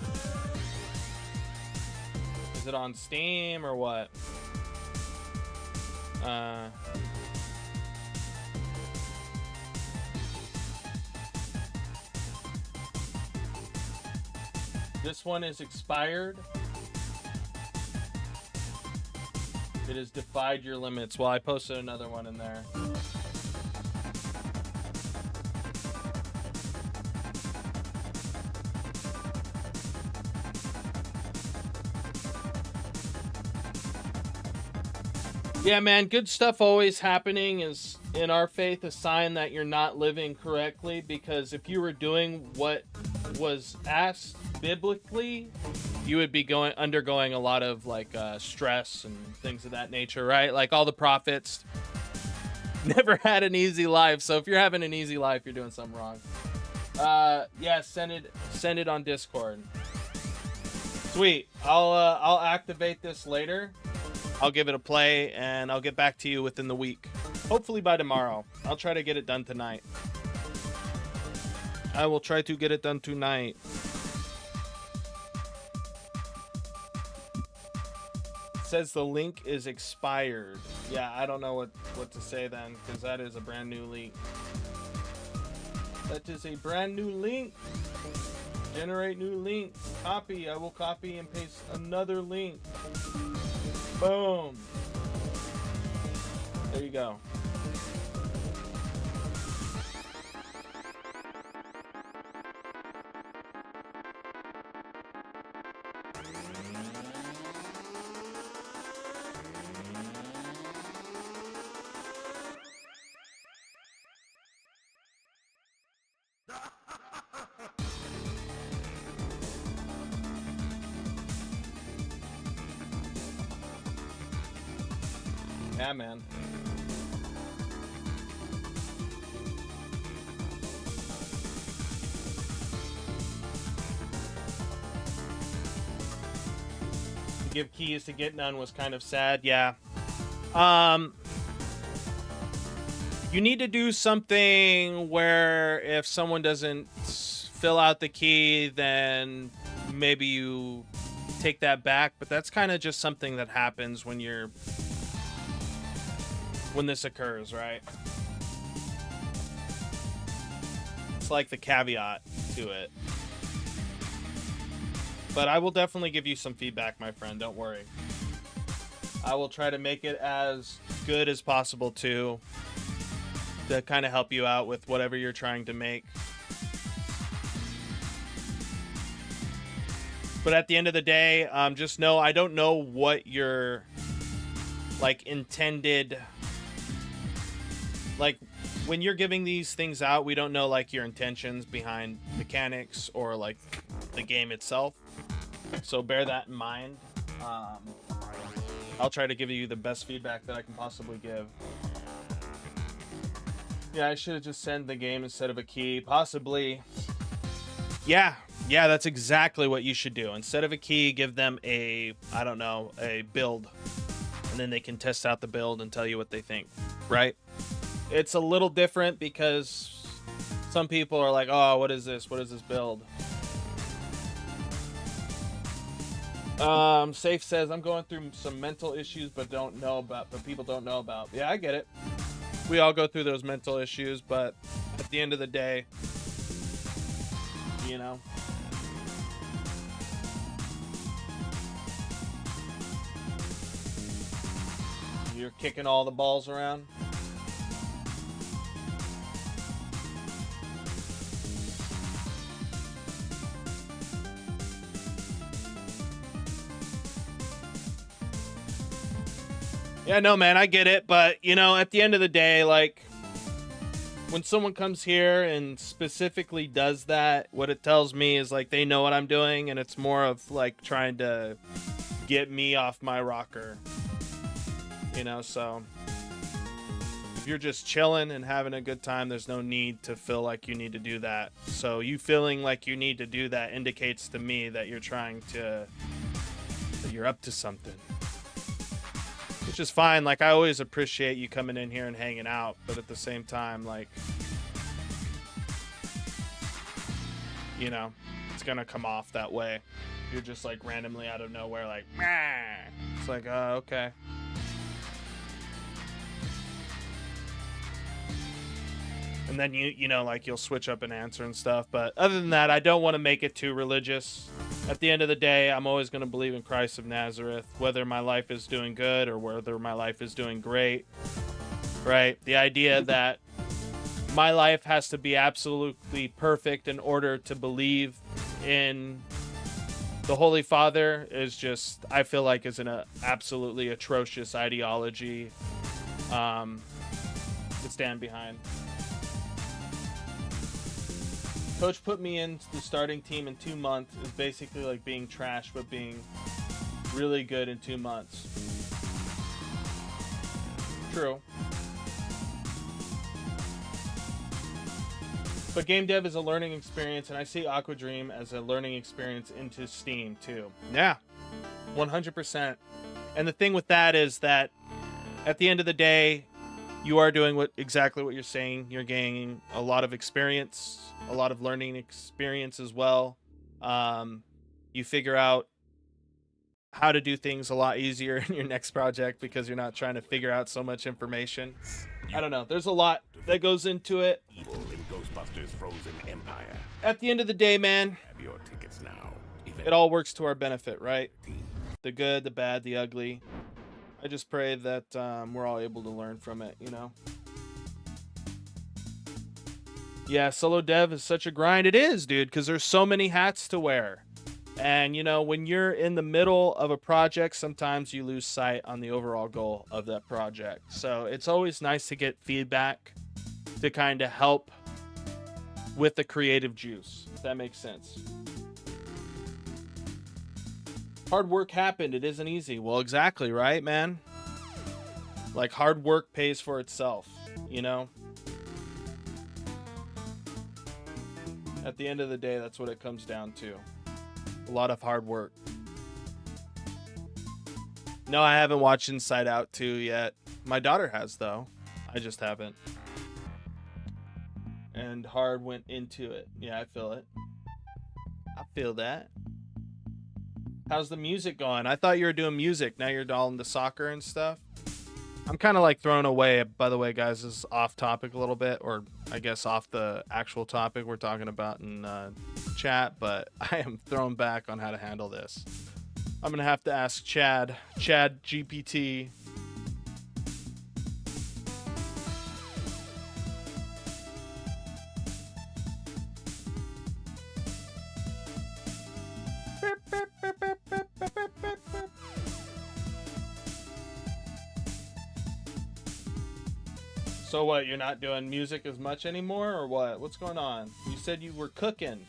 Is it on Steam or what? This one is expired. It has defied your limits. Well, I posted another one in there. Yeah, man, good stuff always happening is, in our faith, a sign that you're not living correctly, because if you were doing what was asked biblically, you would be undergoing a lot of like stress and things of that nature, right? Like all the prophets never had an easy life. So if you're having an easy life, you're doing something wrong. Yeah, send it on Discord. Sweet. I'll activate this later. I'll give it a play and I'll get back to you within the week. Hopefully by tomorrow. I'll try to get it done tonight. I will try to get it done tonight. Says the link is expired. Yeah, I don't know what to say then, because that is a brand new link. That is a brand new link. Generate new link. Copy. I will copy and paste another link. Boom. There you go. Yeah, man. To give keys to get none was kind of sad. Yeah. You need to do something where if someone doesn't fill out the key, then maybe you take that back. But that's kind of just something that happens when this occurs, right? It's like the caveat to it. But I will definitely give you some feedback, my friend. Don't worry. I will try to make it as good as possible to kind of help you out with whatever you're trying to make. But at the end of the day, just know I don't know what your like intended, like when you're giving these things out, we don't know like your intentions behind mechanics or like the game itself. So bear that in mind. I'll try to give you the best feedback that I can possibly give. Yeah, I should have just sent the game instead of a key. Possibly. Yeah, that's exactly what you should do. Instead of a key, give them a, I don't know, a build. And then they can test out the build and tell you what they think, right? It's a little different because some people are like, oh, what is this? What is this build? Safe says, I'm going through some mental issues but people don't know about. Yeah, I get it. We all go through those mental issues, but at the end of the day, you know, you're kicking all the balls around. Yeah, no, man, I get it. But, you know, at the end of the day, like, when someone comes here and specifically does that, what it tells me is, like, they know what I'm doing, and it's more of, like, trying to get me off my rocker. You know, so if you're just chilling and having a good time, there's no need to feel like you need to do that. So you feeling like you need to do that indicates to me that you're trying to, that you're up to something. Which is fine. Like, I always appreciate you coming in here and hanging out, but at the same time, like, you know, it's gonna come off that way. You're just like randomly out of nowhere, like, meh. It's like, okay. And then you know, like, you'll switch up an answer and stuff. But other than that, I don't want to make it too religious. At the end of the day, I'm always going to believe in Christ of Nazareth, whether my life is doing good or whether my life is doing great, right? The idea that my life has to be absolutely perfect in order to believe in the Holy Father is just, I feel like, is an absolutely atrocious ideology to stand behind. Coach put me in the starting team in 2 months is basically like being trash, but being really good in 2 months. True. But game dev is a learning experience, and I see Aqua Dream as a learning experience into Steam too. Yeah, 100%. And the thing with that is that at the end of the day, you are doing exactly what you're saying. You're gaining a lot of experience, a lot of learning experience as well. You figure out how to do things a lot easier in your next project because you're not trying to figure out so much information. I don't know. There's a lot that goes into it. Evil in Ghostbusters Frozen Empire. At the end of the day, man, Have your tickets now. it all works to our benefit, right? The good, the bad, the ugly. I just pray that we're all able to learn from it, you know? Yeah, solo dev is such a grind. It is, dude, because there's so many hats to wear. And, you know, when you're in the middle of a project, sometimes you lose sight on the overall goal of that project. So it's always nice to get feedback to kind of help with the creative juice, if that makes sense. Hard work happened. It isn't easy. Well, exactly, right, man? Like, hard work pays for itself, you know? At the end of the day, that's what it comes down to. A lot of hard work. No, I haven't watched Inside Out 2 yet. My daughter has, though. I just haven't. And hard went into it. Yeah, I feel it. I feel that. How's the music going? I thought you were doing music. Now you're all into soccer and stuff. I'm kind of like thrown away. By the way, guys, this is off topic a little bit, or I guess off the actual topic we're talking about in chat, but I am thrown back on how to handle this. I'm going to have to ask Chad GPT. So what, you're not doing music as much anymore, or what? What's going on? You said you were cooking.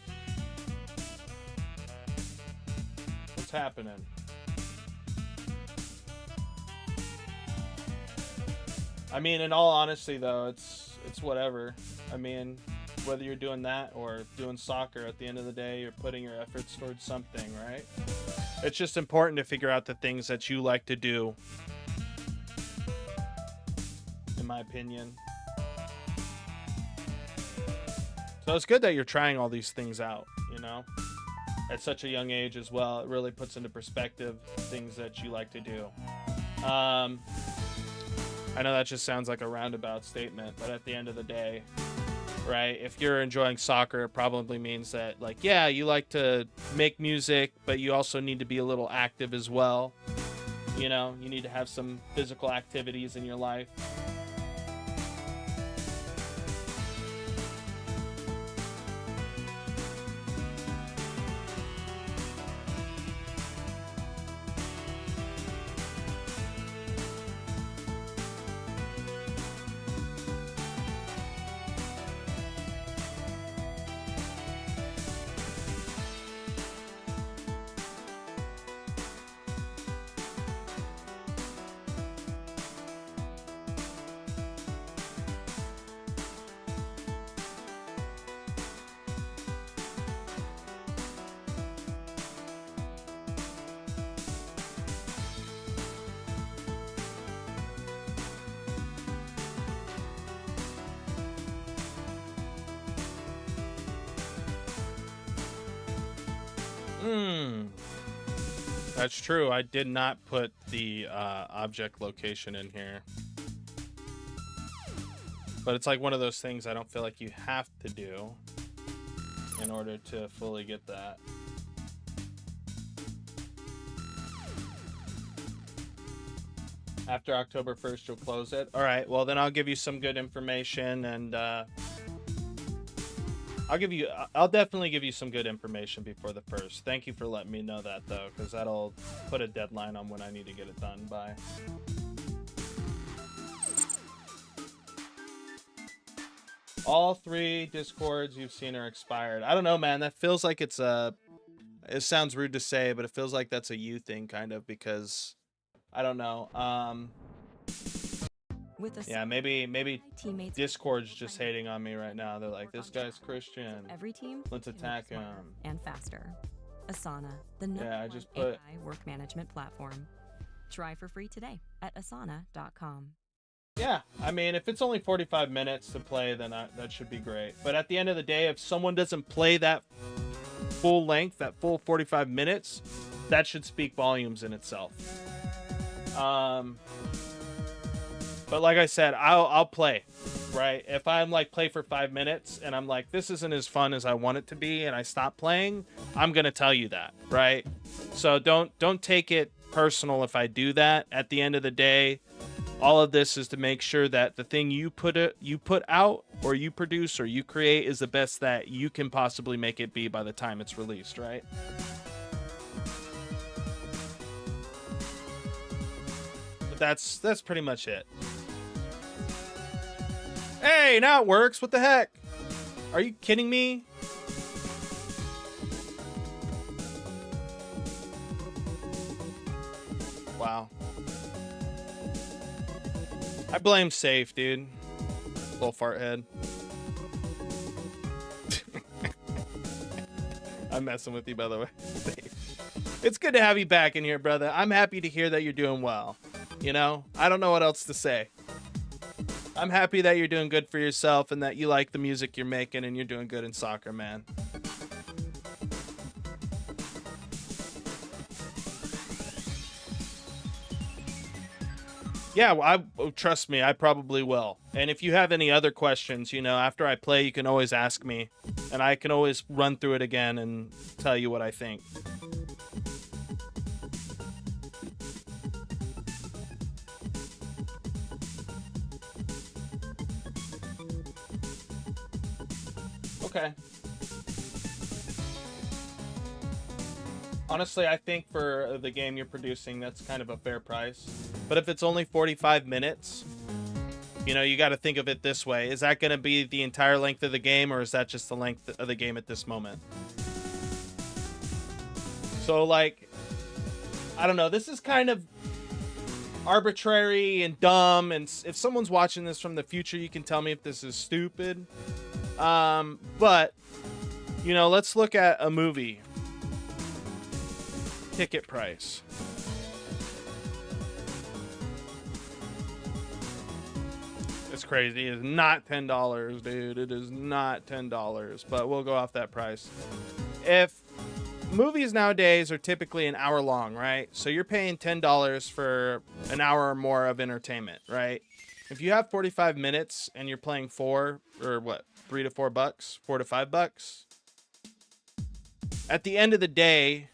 What's happening? I mean, in all honesty, though, it's whatever. I mean, whether you're doing that or doing soccer, at the end of the day, you're putting your efforts towards something, right? It's just important to figure out the things that you like to do, in my opinion. So it's good that you're trying all these things out, you know, at such a young age as well. It really puts into perspective things that you like to do. I know that just sounds like a roundabout statement, but at the end of the day, right, if you're enjoying soccer, it probably means that, like, yeah, you like to make music, but you also need to be a little active as well. You know, you need to have some physical activities in your life. That's true. I did not put the object location in here. But it's like one of those things I don't feel like you have to do in order to fully get that. After October 1st, you'll close it? All right, well, then I'll give you some good information, and I'll definitely give you some good information before the 1st. Thank you for letting me know that, though, because that'll put a deadline on when I need to get it done by. All 3 Discords you've seen are expired. I don't know, man. That feels like it's a... It sounds rude to say, but it feels like that's a you thing, kind of, because... I don't know. Yeah, maybe Discord's just hating on me right now. They're like, this guy's Christian. Every team. Let's attack him. And faster. Asana, the I just put AI work management platform. Try for free today at asana.com. Yeah, I mean, if it's only 45 minutes to play, then that should be great. But at the end of the day, if someone doesn't play that full length, that full 45 minutes, that should speak volumes in itself. But like I said, I'll play, right? If I'm like play for 5 minutes and I'm like, this isn't as fun as I want it to be, and I stop playing, I'm gonna tell you that, right? So don't take it personal if I do that. At the end of the day, all of this is to make sure that the thing you put out, or you produce, or you create is the best that you can possibly make it be by the time it's released, right? That's pretty much it. Hey, now it works. What the heck? Are you kidding me? Wow. I blame Safe, dude. Little fart head. I'm messing with you, by the way. It's good to have you back in here, brother. I'm happy to hear that you're doing well. You know, I don't know what else to say. I'm happy that you're doing good for yourself and that you like the music you're making and you're doing good in soccer, man. Yeah, well, trust me, I probably will. And if you have any other questions, you know, after I play, you can always ask me. And I can always run through it again and tell you what I think. Okay. Honestly, I think for the game you're producing, that's kind of a fair price. But if it's only 45 minutes, You know, you got to think of it this way. Is that going to be the entire length of the game, or is that just the length of the game at this moment? So, like, I don't know. This is kind of arbitrary and dumb, and if someone's watching this from the future, you can tell me if this is stupid. But, you know, let's look at a movie. Ticket price. It's crazy. It's not $10, dude. It is not $10, but we'll go off that price. If movies nowadays are typically an hour long, right? So you're paying $10 for an hour or more of entertainment, right? If you have 45 minutes and you're playing $3 to $4, $4 to $5, at the end of the day,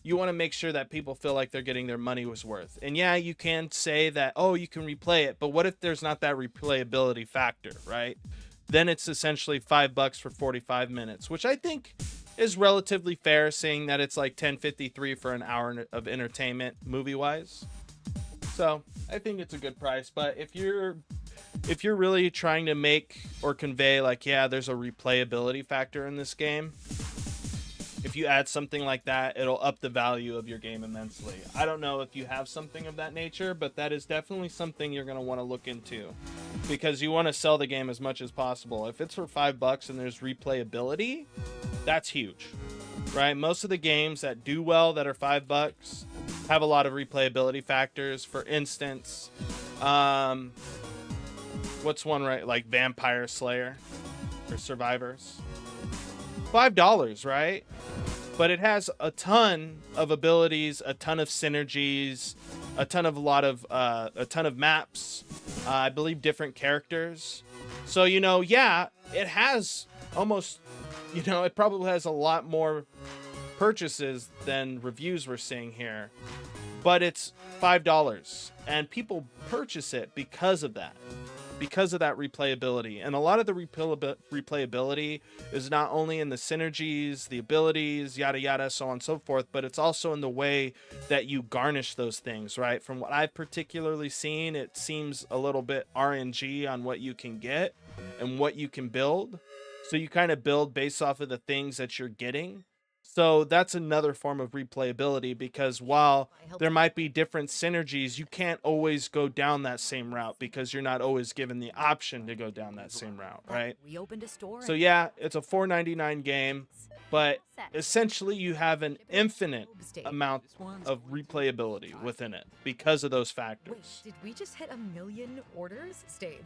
you want to make sure that people feel like they're getting their money was worth. And yeah, you can say that, oh, you can replay it, but what if there's not that replayability factor, right? Then it's essentially $5 for 45 minutes, which I think is relatively fair, seeing that it's like $10.53 for an hour of entertainment movie wise. So I think it's a good price. But if you're really trying to make or convey like, yeah, there's a replayability factor in this game, if you add something like that, it'll up the value of your game immensely. I don't know if you have something of that nature, but that is definitely something you're going to want to look into, because you want to sell the game as much as possible. If it's for $5 and there's replayability, that's huge, right? Most of the games that do well that are $5 have a lot of replayability factors. For instance, what's one, right? Like Vampire Slayer or Survivors. $5, right? But it has a ton of abilities, a ton of synergies, a ton of maps, I believe different characters. So, you know, yeah, it has almost, you know, it probably has a lot more purchases than reviews we're seeing here, but it's $5 and people purchase it because of that replayability. And a lot of the replayability is not only in the synergies, the abilities, yada yada, so on and so forth, but it's also in the way that you garnish those things, right? From what I've particularly seen, it seems a little bit RNG on what you can get and what you can build. So you kind of build based off of the things that you're getting. So that's another form of replayability, because while there might be different synergies, you can't always go down that same route because you're not always given the option to go down that same route, right? We opened a store. So yeah, it's a $4.99 game, but essentially you have an infinite amount of replayability within it because of those factors. Wait, did we just hit 1 million orders? Stage.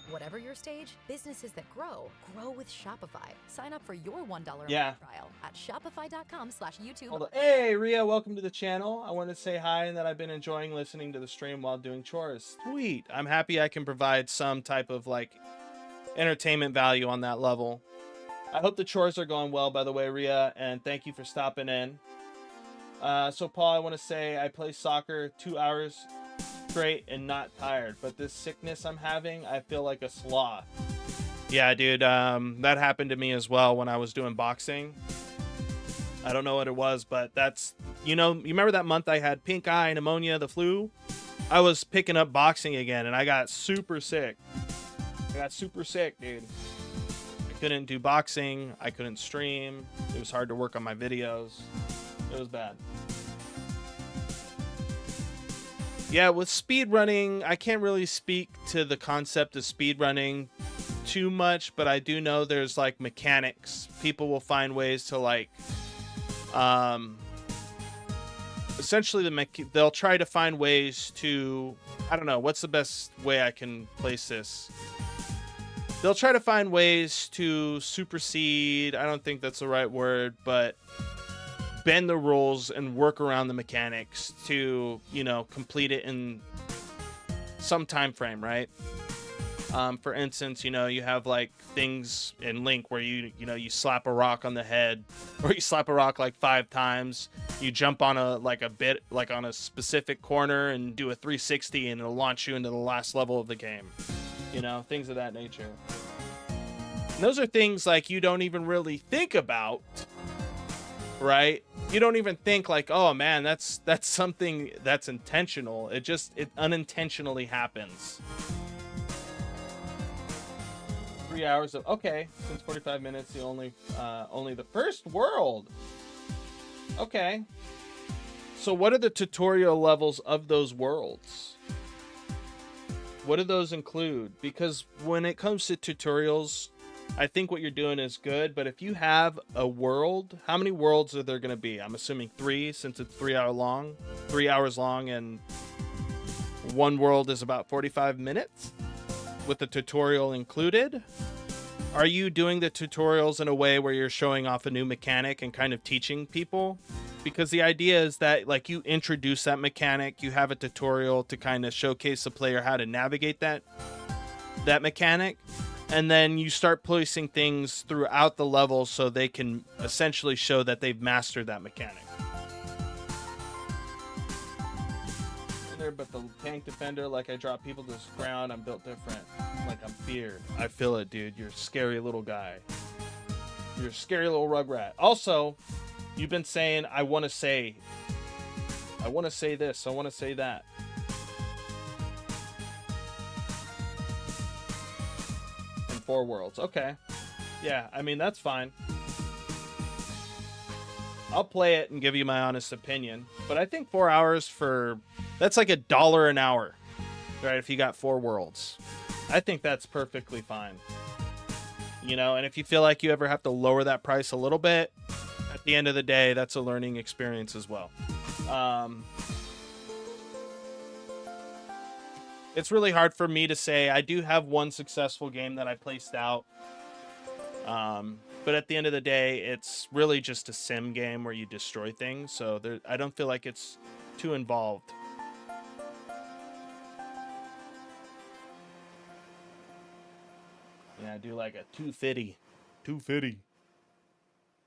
Whatever your stage, businesses that grow with Shopify. Sign up for your $1 Yeah. trial at shopify.com/YouTube. Hold on. Hey, Ria, welcome to the channel. I want to say hi and that I've been enjoying listening to the stream while doing chores. Sweet. I'm happy I can provide some type of like entertainment value on that level. I hope the chores are going well, by the way, Ria, and thank you for stopping in. So Paul, I want to say I play soccer 2 hours straight and not tired, but this sickness I'm having, I feel like a sloth. Yeah, dude, that happened to me as well when I was doing boxing. I don't know what it was, but that's, you know, you remember that month I had pink eye, pneumonia, the flu? I was picking up boxing again and I got super sick. Dude. I couldn't do boxing, I couldn't stream, it was hard to work on my videos. It was bad. Yeah, with speedrunning, I can't really speak to the concept of speedrunning too much, but I do know there's like mechanics. People will find ways to like, essentially they'll try to find ways to, I don't know, what's the best way I can place this? They'll try to find ways to supersede, I don't think that's the right word, but bend the rules and work around the mechanics to, you know, complete it in some time frame, right? For instance, you know, you have like things in Link where you slap a rock on the head, or you slap a rock like 5 times, you jump on on a specific corner and do a 360 and it'll launch you into the last level of the game, you know, things of that nature. And those are things like you don't even really think about, right? You don't even think like, oh man, that's something that's intentional. It unintentionally happens. 3 hours of, okay, since 45 minutes, the only the first world. Okay. So what are the tutorial levels of those worlds? What do those include? Because when it comes to tutorials, I think what you're doing is good, but if you have a world, how many worlds are there going to be? I'm assuming 3, since it's 3 hours long, and one world is about 45 minutes with the tutorial included. Are you doing the tutorials in a way where you're showing off a new mechanic and kind of teaching people? Because the idea is that, like, you introduce that mechanic, you have a tutorial to kind of showcase the player how to navigate that mechanic, and then you start placing things throughout the level so they can essentially show that they've mastered that mechanic. But the tank defender, like, I drop people to the ground. I'm built different. Like, I'm feared. I feel it, dude. You're a scary little guy. You're a scary little rugrat. Also, you've been saying, I want to say this, I want to say that. And 4 worlds. Okay. Yeah, I mean, that's fine. I'll play it and give you my honest opinion. But I think 4 hours that's like $1 an hour, right? If you got 4 worlds, I think that's perfectly fine. You know, and if you feel like you ever have to lower that price a little bit, at the end of the day, that's a learning experience as well. It's really hard for me to say. I do have one successful game that I placed out. But at the end of the day, it's really just a sim game where you destroy things. So I don't feel like it's too involved. Yeah, I do like a 250. 250.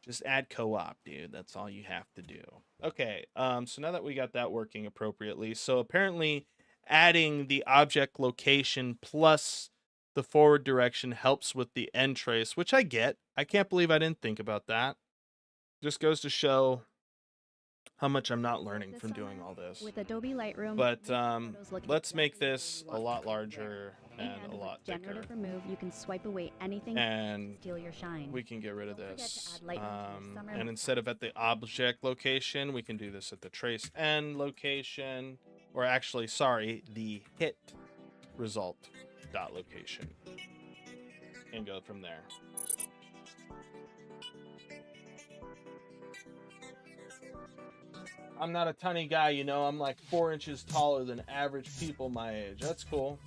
Just add co-op, dude. That's all you have to do. Okay, so now that we got that working appropriately, so apparently adding the object location plus the forward direction helps with the end trace, which I get. I can't believe I didn't think about that. Just goes to show how much I'm not learning from doing all this. With Adobe Lightroom, But let's make this a lot larger and a lot thicker. Generative remove, you can swipe away anything And steal your shine. we can get rid of Don't forget this. to add Lightroom to your summer And instead of at the object location, we can do this at the trace end location. Or actually, sorry, the hit result dot location. And go from there. I'm not a tiny guy, you know. I'm like 4 inches taller than average people my age. That's cool.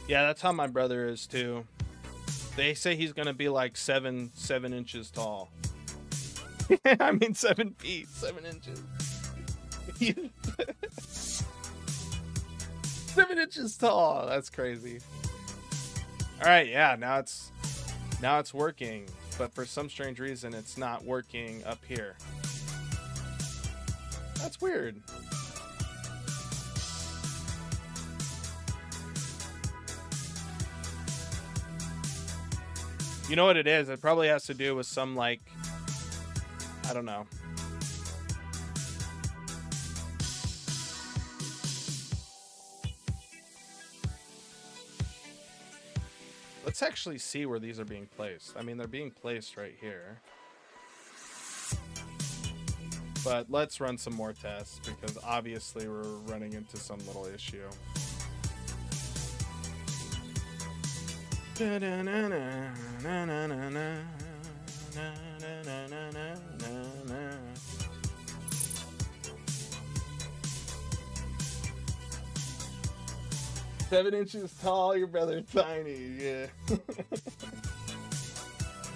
Yeah, that's how my brother is too. They say he's gonna be like 7 inches tall. I mean 7 feet, 7 inches. 7 inches tall. That's crazy. All right, yeah. Now it's working, but for some strange reason, it's not working up here. That's weird. You know what it is? It probably has to do with some, like, I don't know. Let's actually see where these are being placed. I mean, they're being placed right here. But let's run some more tests because obviously we're running into some little issue. 7 inches tall, your brother's tiny, yeah.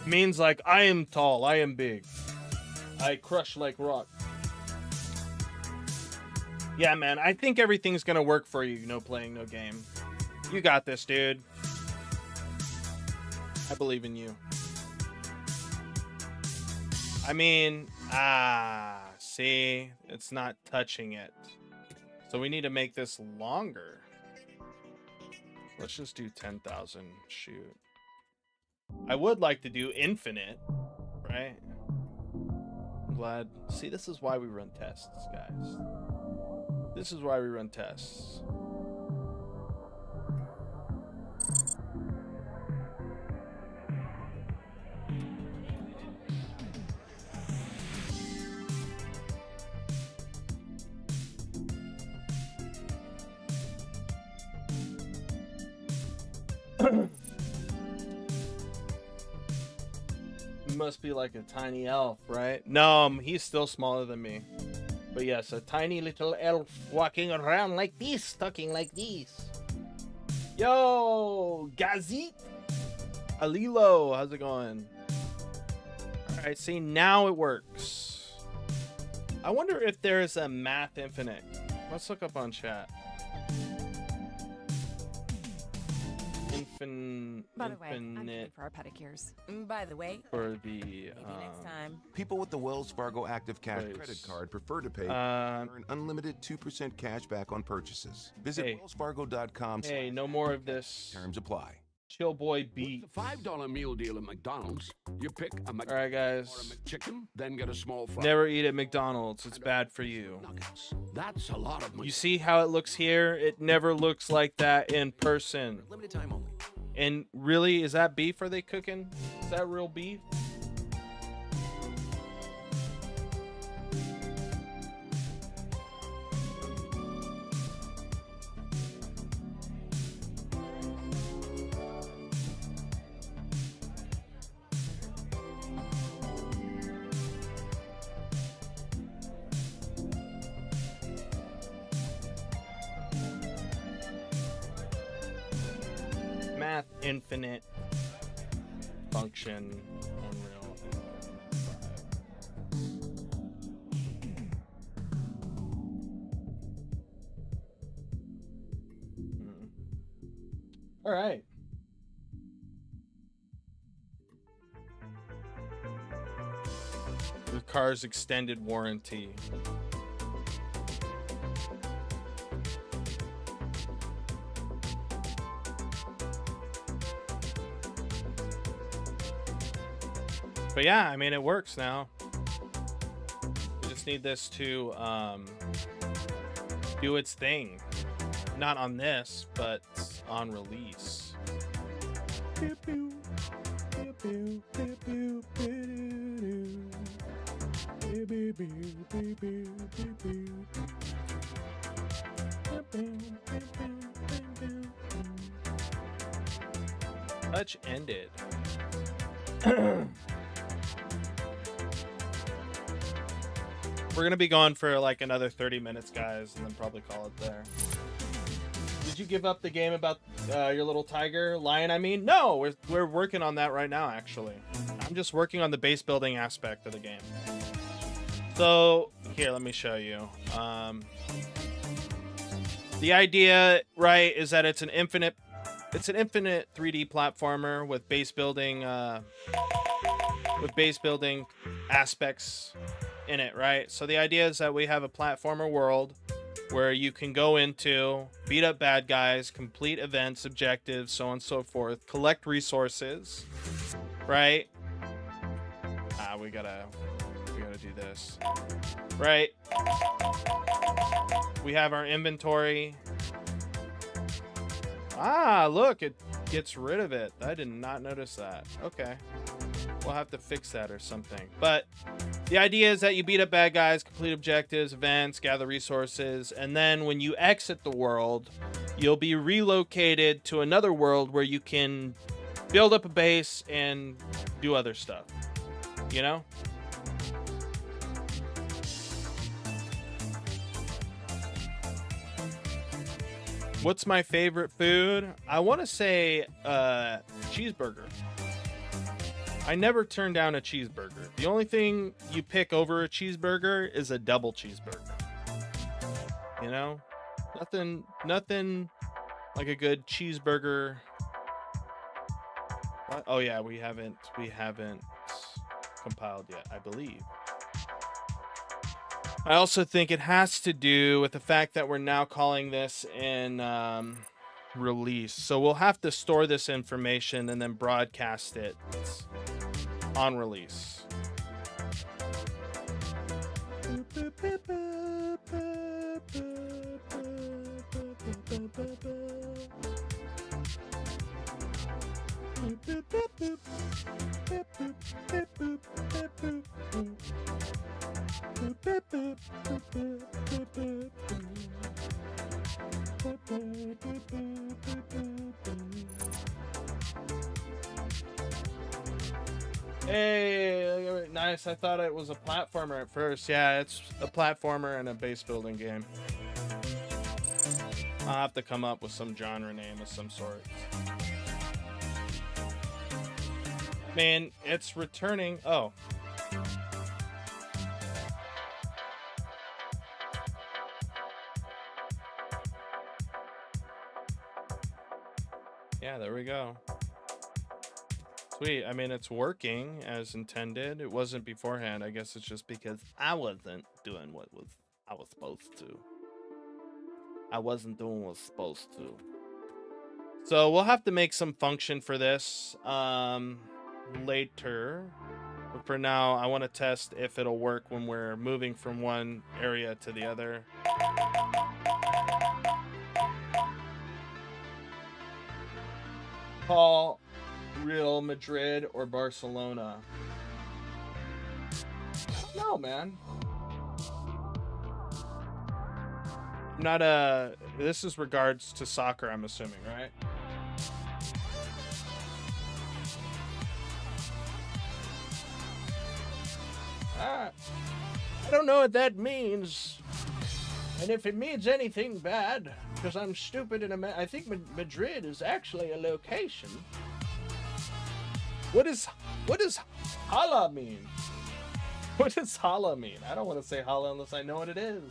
Means like, I am tall, I am big. I crush like rock. Yeah, man, I think everything's gonna work for you, no playing, no game. You got this, dude. I believe in you. I mean, see, it's not touching it. So we need to make this longer. Let's just do 10,000, shoot. I would like to do infinite, right? I'm glad. See, this is why we run tests, guys. This is why we run tests. Must be like a tiny elf, right? No, he's still smaller than me. But yes, a tiny little elf walking around like this, talking like this. Yo, Gazit. Alilo, how's it going? Alright, see, now it works. I wonder if there's a Math Infinite. Let's look up on chat. By the way, I'm Infinite paying for our pedicures. By the way, for the maybe next time. People with the Wells Fargo Active Cash Place. credit card prefer to pay Um, earn unlimited 2% cash back on purchases. Visit Hey. wellsfargo.com. Hey, no more of this. Terms apply. Chill boy beat. The $5 meal deal at McDonald's. You pick a All right, or a guys. McChicken, then get a small fry. Never eat at McDonald's. It's bad for you. Nuggets. That's a lot of money. You see how it looks here? It never looks like that in person. Limited time only. And really, is that beef? Are they cooking? Is that real beef? Math Infinite function Unreal. All right. The car's extended warranty. But yeah, I mean, it works now. We just need this to do its thing. Not on this, but on release. Touch ended. We're gonna be gone for like another 30 minutes, guys, and then probably call it there. Did you give up the game about your little tiger lion? I mean, no, we're working on that right now. Actually, I'm just working on the base building aspect of the game. So here, let me show you. The idea, right, is that it's an infinite 3D platformer with base building aspects in it, right? So the idea is that we have a platformer world where you can go into, beat up bad guys, complete events, objectives, so on and so forth, collect resources, right? We gotta do this, right? We have our inventory. Look, it gets rid of it. I did not notice that. Okay. We'll have to fix that or something. But the idea is that you beat up bad guys, complete objectives, events, gather resources, and then when you exit the world, you'll be relocated to another world where you can build up a base and do other stuff. You know? What's my favorite food? I want to say cheeseburger. I never turn down a cheeseburger. The only thing you pick over a cheeseburger is a double cheeseburger. You know? Nothing like a good cheeseburger. What? Oh yeah, we haven't compiled yet, I believe. I also think it has to do with the fact that we're now calling this in release. So we'll have to store this information and then broadcast it on release. Hey, nice. I thought it was a platformer at first. Yeah, it's a platformer and a base building game. I'll have to come up with some genre name of some sort. Man, it's returning. Oh. Yeah, there we go. Sweet. I mean, it's working as intended. It wasn't beforehand. I guess it's just because I wasn't doing what I was supposed to. I wasn't doing what I was supposed to. So we'll have to make some function for this later. But for now, I want to test if it'll work when we're moving from one area to the other. Call Real Madrid or Barcelona? No, man. I'm not a. This is regards to soccer, I'm assuming, right? I don't know what that means. And if it means anything bad, because I'm stupid and I think Madrid is actually a location. What does holla mean? What does holla mean? I don't want to say holla unless I know what it is.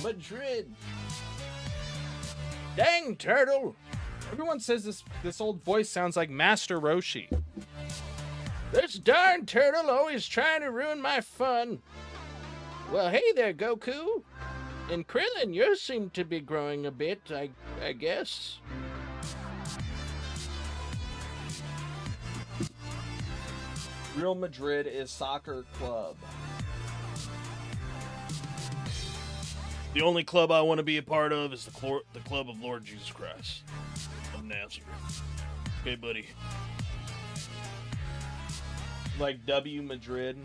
Madrid. Dang turtle. Everyone says this old voice sounds like Master Roshi. This darn turtle always trying to ruin my fun. Well, hey there, Goku. And Krillin, you seem to be growing a bit, I guess. Real Madrid is soccer club. The only club I want to be a part of is the club of Lord Jesus Christ of Nazareth. Okay, buddy. Like W Madrid.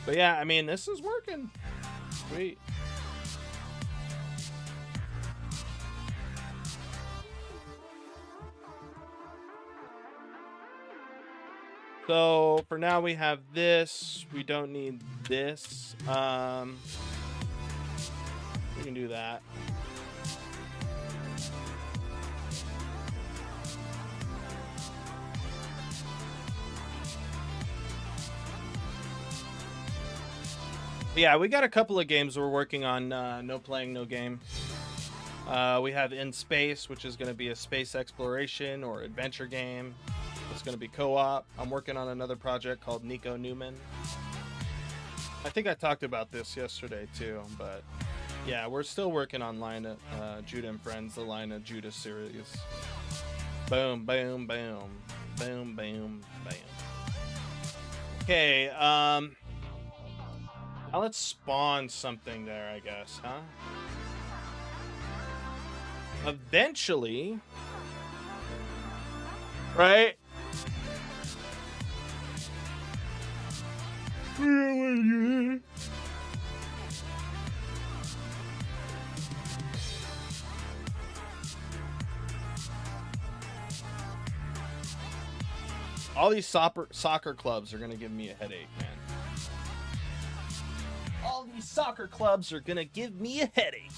But yeah, I mean, this is working. Sweet. So for now we have this. We don't need this. We can do that. Yeah, we got a couple of games we're working on. No playing, no game. We have In Space, which is going to be a space exploration or adventure game. It's going to be co-op. I'm working on another project called Nico Newman. I think I talked about this yesterday too, but yeah, we're still working on Judah and Friends, the Line of Judah series. Boom, boom, boom, boom, boom, bam. Okay, now let's spawn something there, I guess, huh? Eventually, right? All these soccer clubs are gonna give me a headache, man. All these soccer clubs are gonna give me a headache.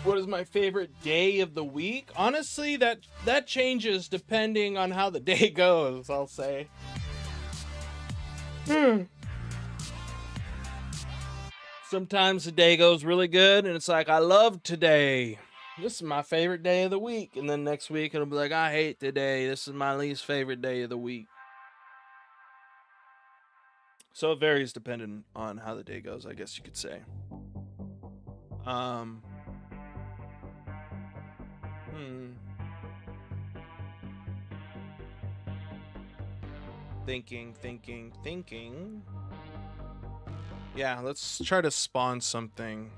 What is my favorite day of the week? Honestly, that changes depending on how the day goes, I'll say. Sometimes the day goes really good and it's like, I love today. This is my favorite day of the week. And then next week it'll be like, I hate today. This is my least favorite day of the week. So it varies depending on how the day goes, I guess you could say. Thinking. Yeah, let's try to spawn something.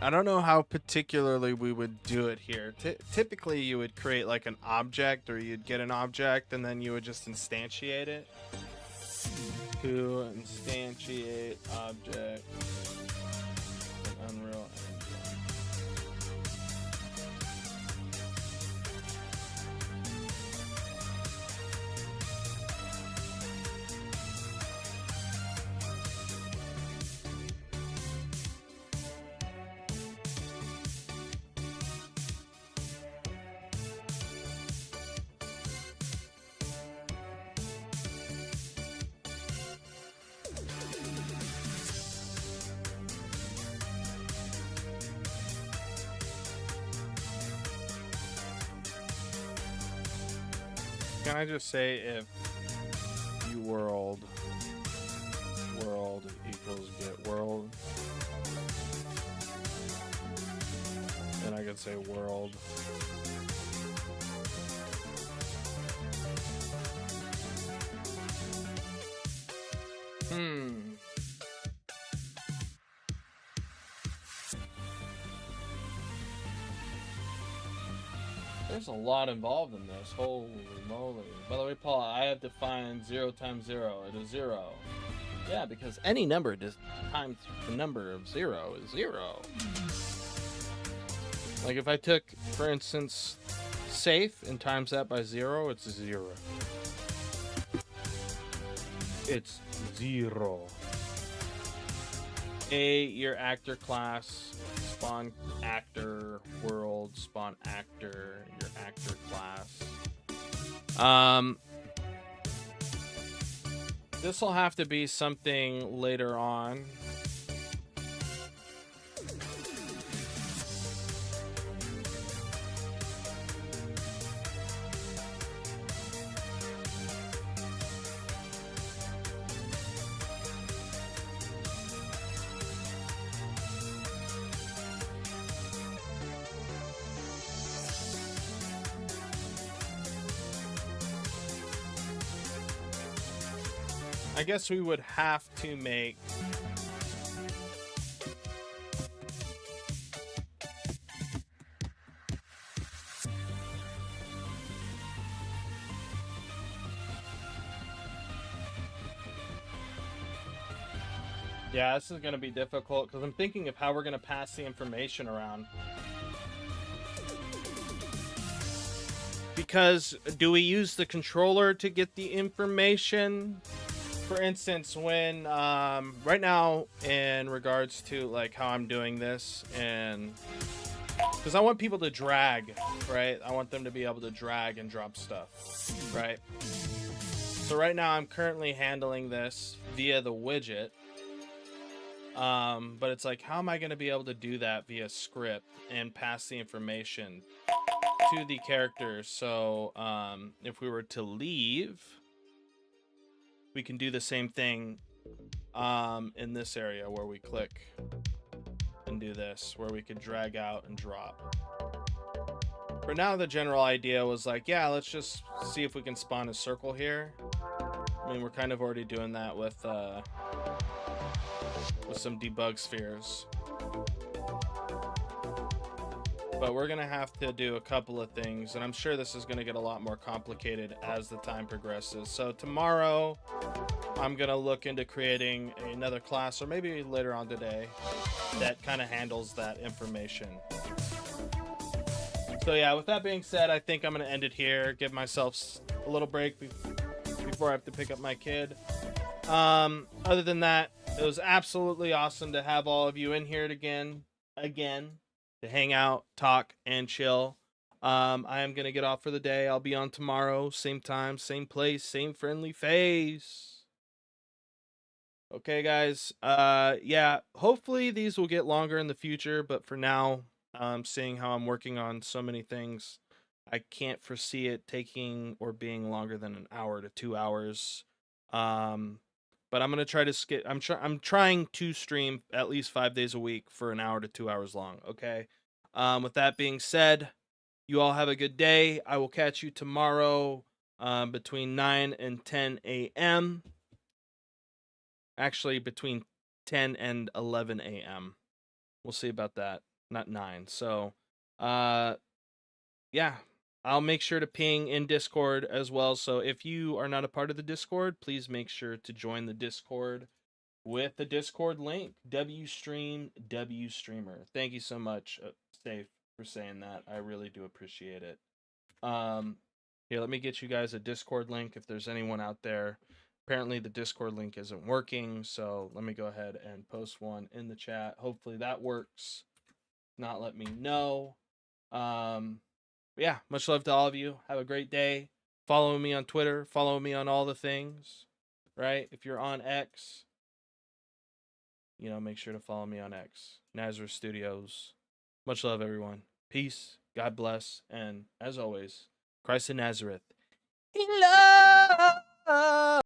I don't know how particularly we would do it here. Typically, you would create like an object, or you'd get an object, and then you would just instantiate it. To instantiate object in Unreal Engine. Can I just say if you world equals get world, then I could say world. There's a lot involved in this. Holy moly. By the way, Paul, I have defined 0 times 0. It is 0. Yeah, because any number times the number of 0 is 0. Like if I took, for instance, safe and times that by 0, it's 0. It's 0. Your actor class, spawn actor, world, spawn actor, your actor class. This will have to be something later on. I guess we would have to make yeah, this is going to be difficult because I'm thinking of how we're going to pass the information around. Because do we use the controller to get the information? For instance, when right now in regards to like how I'm doing this, and because I want people to drag, right? I want them to be able to drag and drop stuff, right? So right now I'm currently handling this via the widget, but it's like, how am I going to be able to do that via script and pass the information to the characters? So if we were to leave, we can do the same thing in this area where we click and do this, where we could drag out and drop. For now, the general idea was like, yeah, let's just see if we can spawn a circle here. I mean, we're kind of already doing that with some debug spheres. But we're going to have to do a couple of things, and I'm sure this is going to get a lot more complicated as the time progresses. So tomorrow, I'm going to look into creating another class, or maybe later on today, that kind of handles that information. So yeah, with that being said, I think I'm going to end it here, give myself a little break before I have to pick up my kid. Other than that, it was absolutely awesome to have all of you in here again. To hang out, talk, and chill. I am going to get off for the day. I'll be on tomorrow. Same time, same place, same friendly face. Okay, guys. Yeah, hopefully these will get longer in the future, but for now, seeing how I'm working on so many things, I can't foresee it taking or being longer than an hour to 2 hours. But I'm gonna try to skip. I'm trying to stream at least 5 days a week for an hour to 2 hours long. Okay. With that being said, you all have a good day. I will catch you tomorrow, between 9 and 10 a.m. Actually, between 10 and 11 a.m. We'll see about that. Not 9. So, yeah, I'll make sure to ping in Discord as well. So if you are not a part of the Discord, please make sure to join the Discord with the Discord link. WStream, WStreamer. Thank you so much, Safe, for saying that. I really do appreciate it. Here, let me get you guys a Discord link if there's anyone out there. Apparently the Discord link isn't working, so let me go ahead and post one in the chat. Hopefully that works. Not, let me know. Yeah, much love to all of you. Have a great day. Follow me on Twitter. Follow me on all the things, right? If you're on X, make sure to follow me on X. Nazareth Studios. Much love, everyone. Peace. God bless. And as always, Christ in Nazareth. He loves.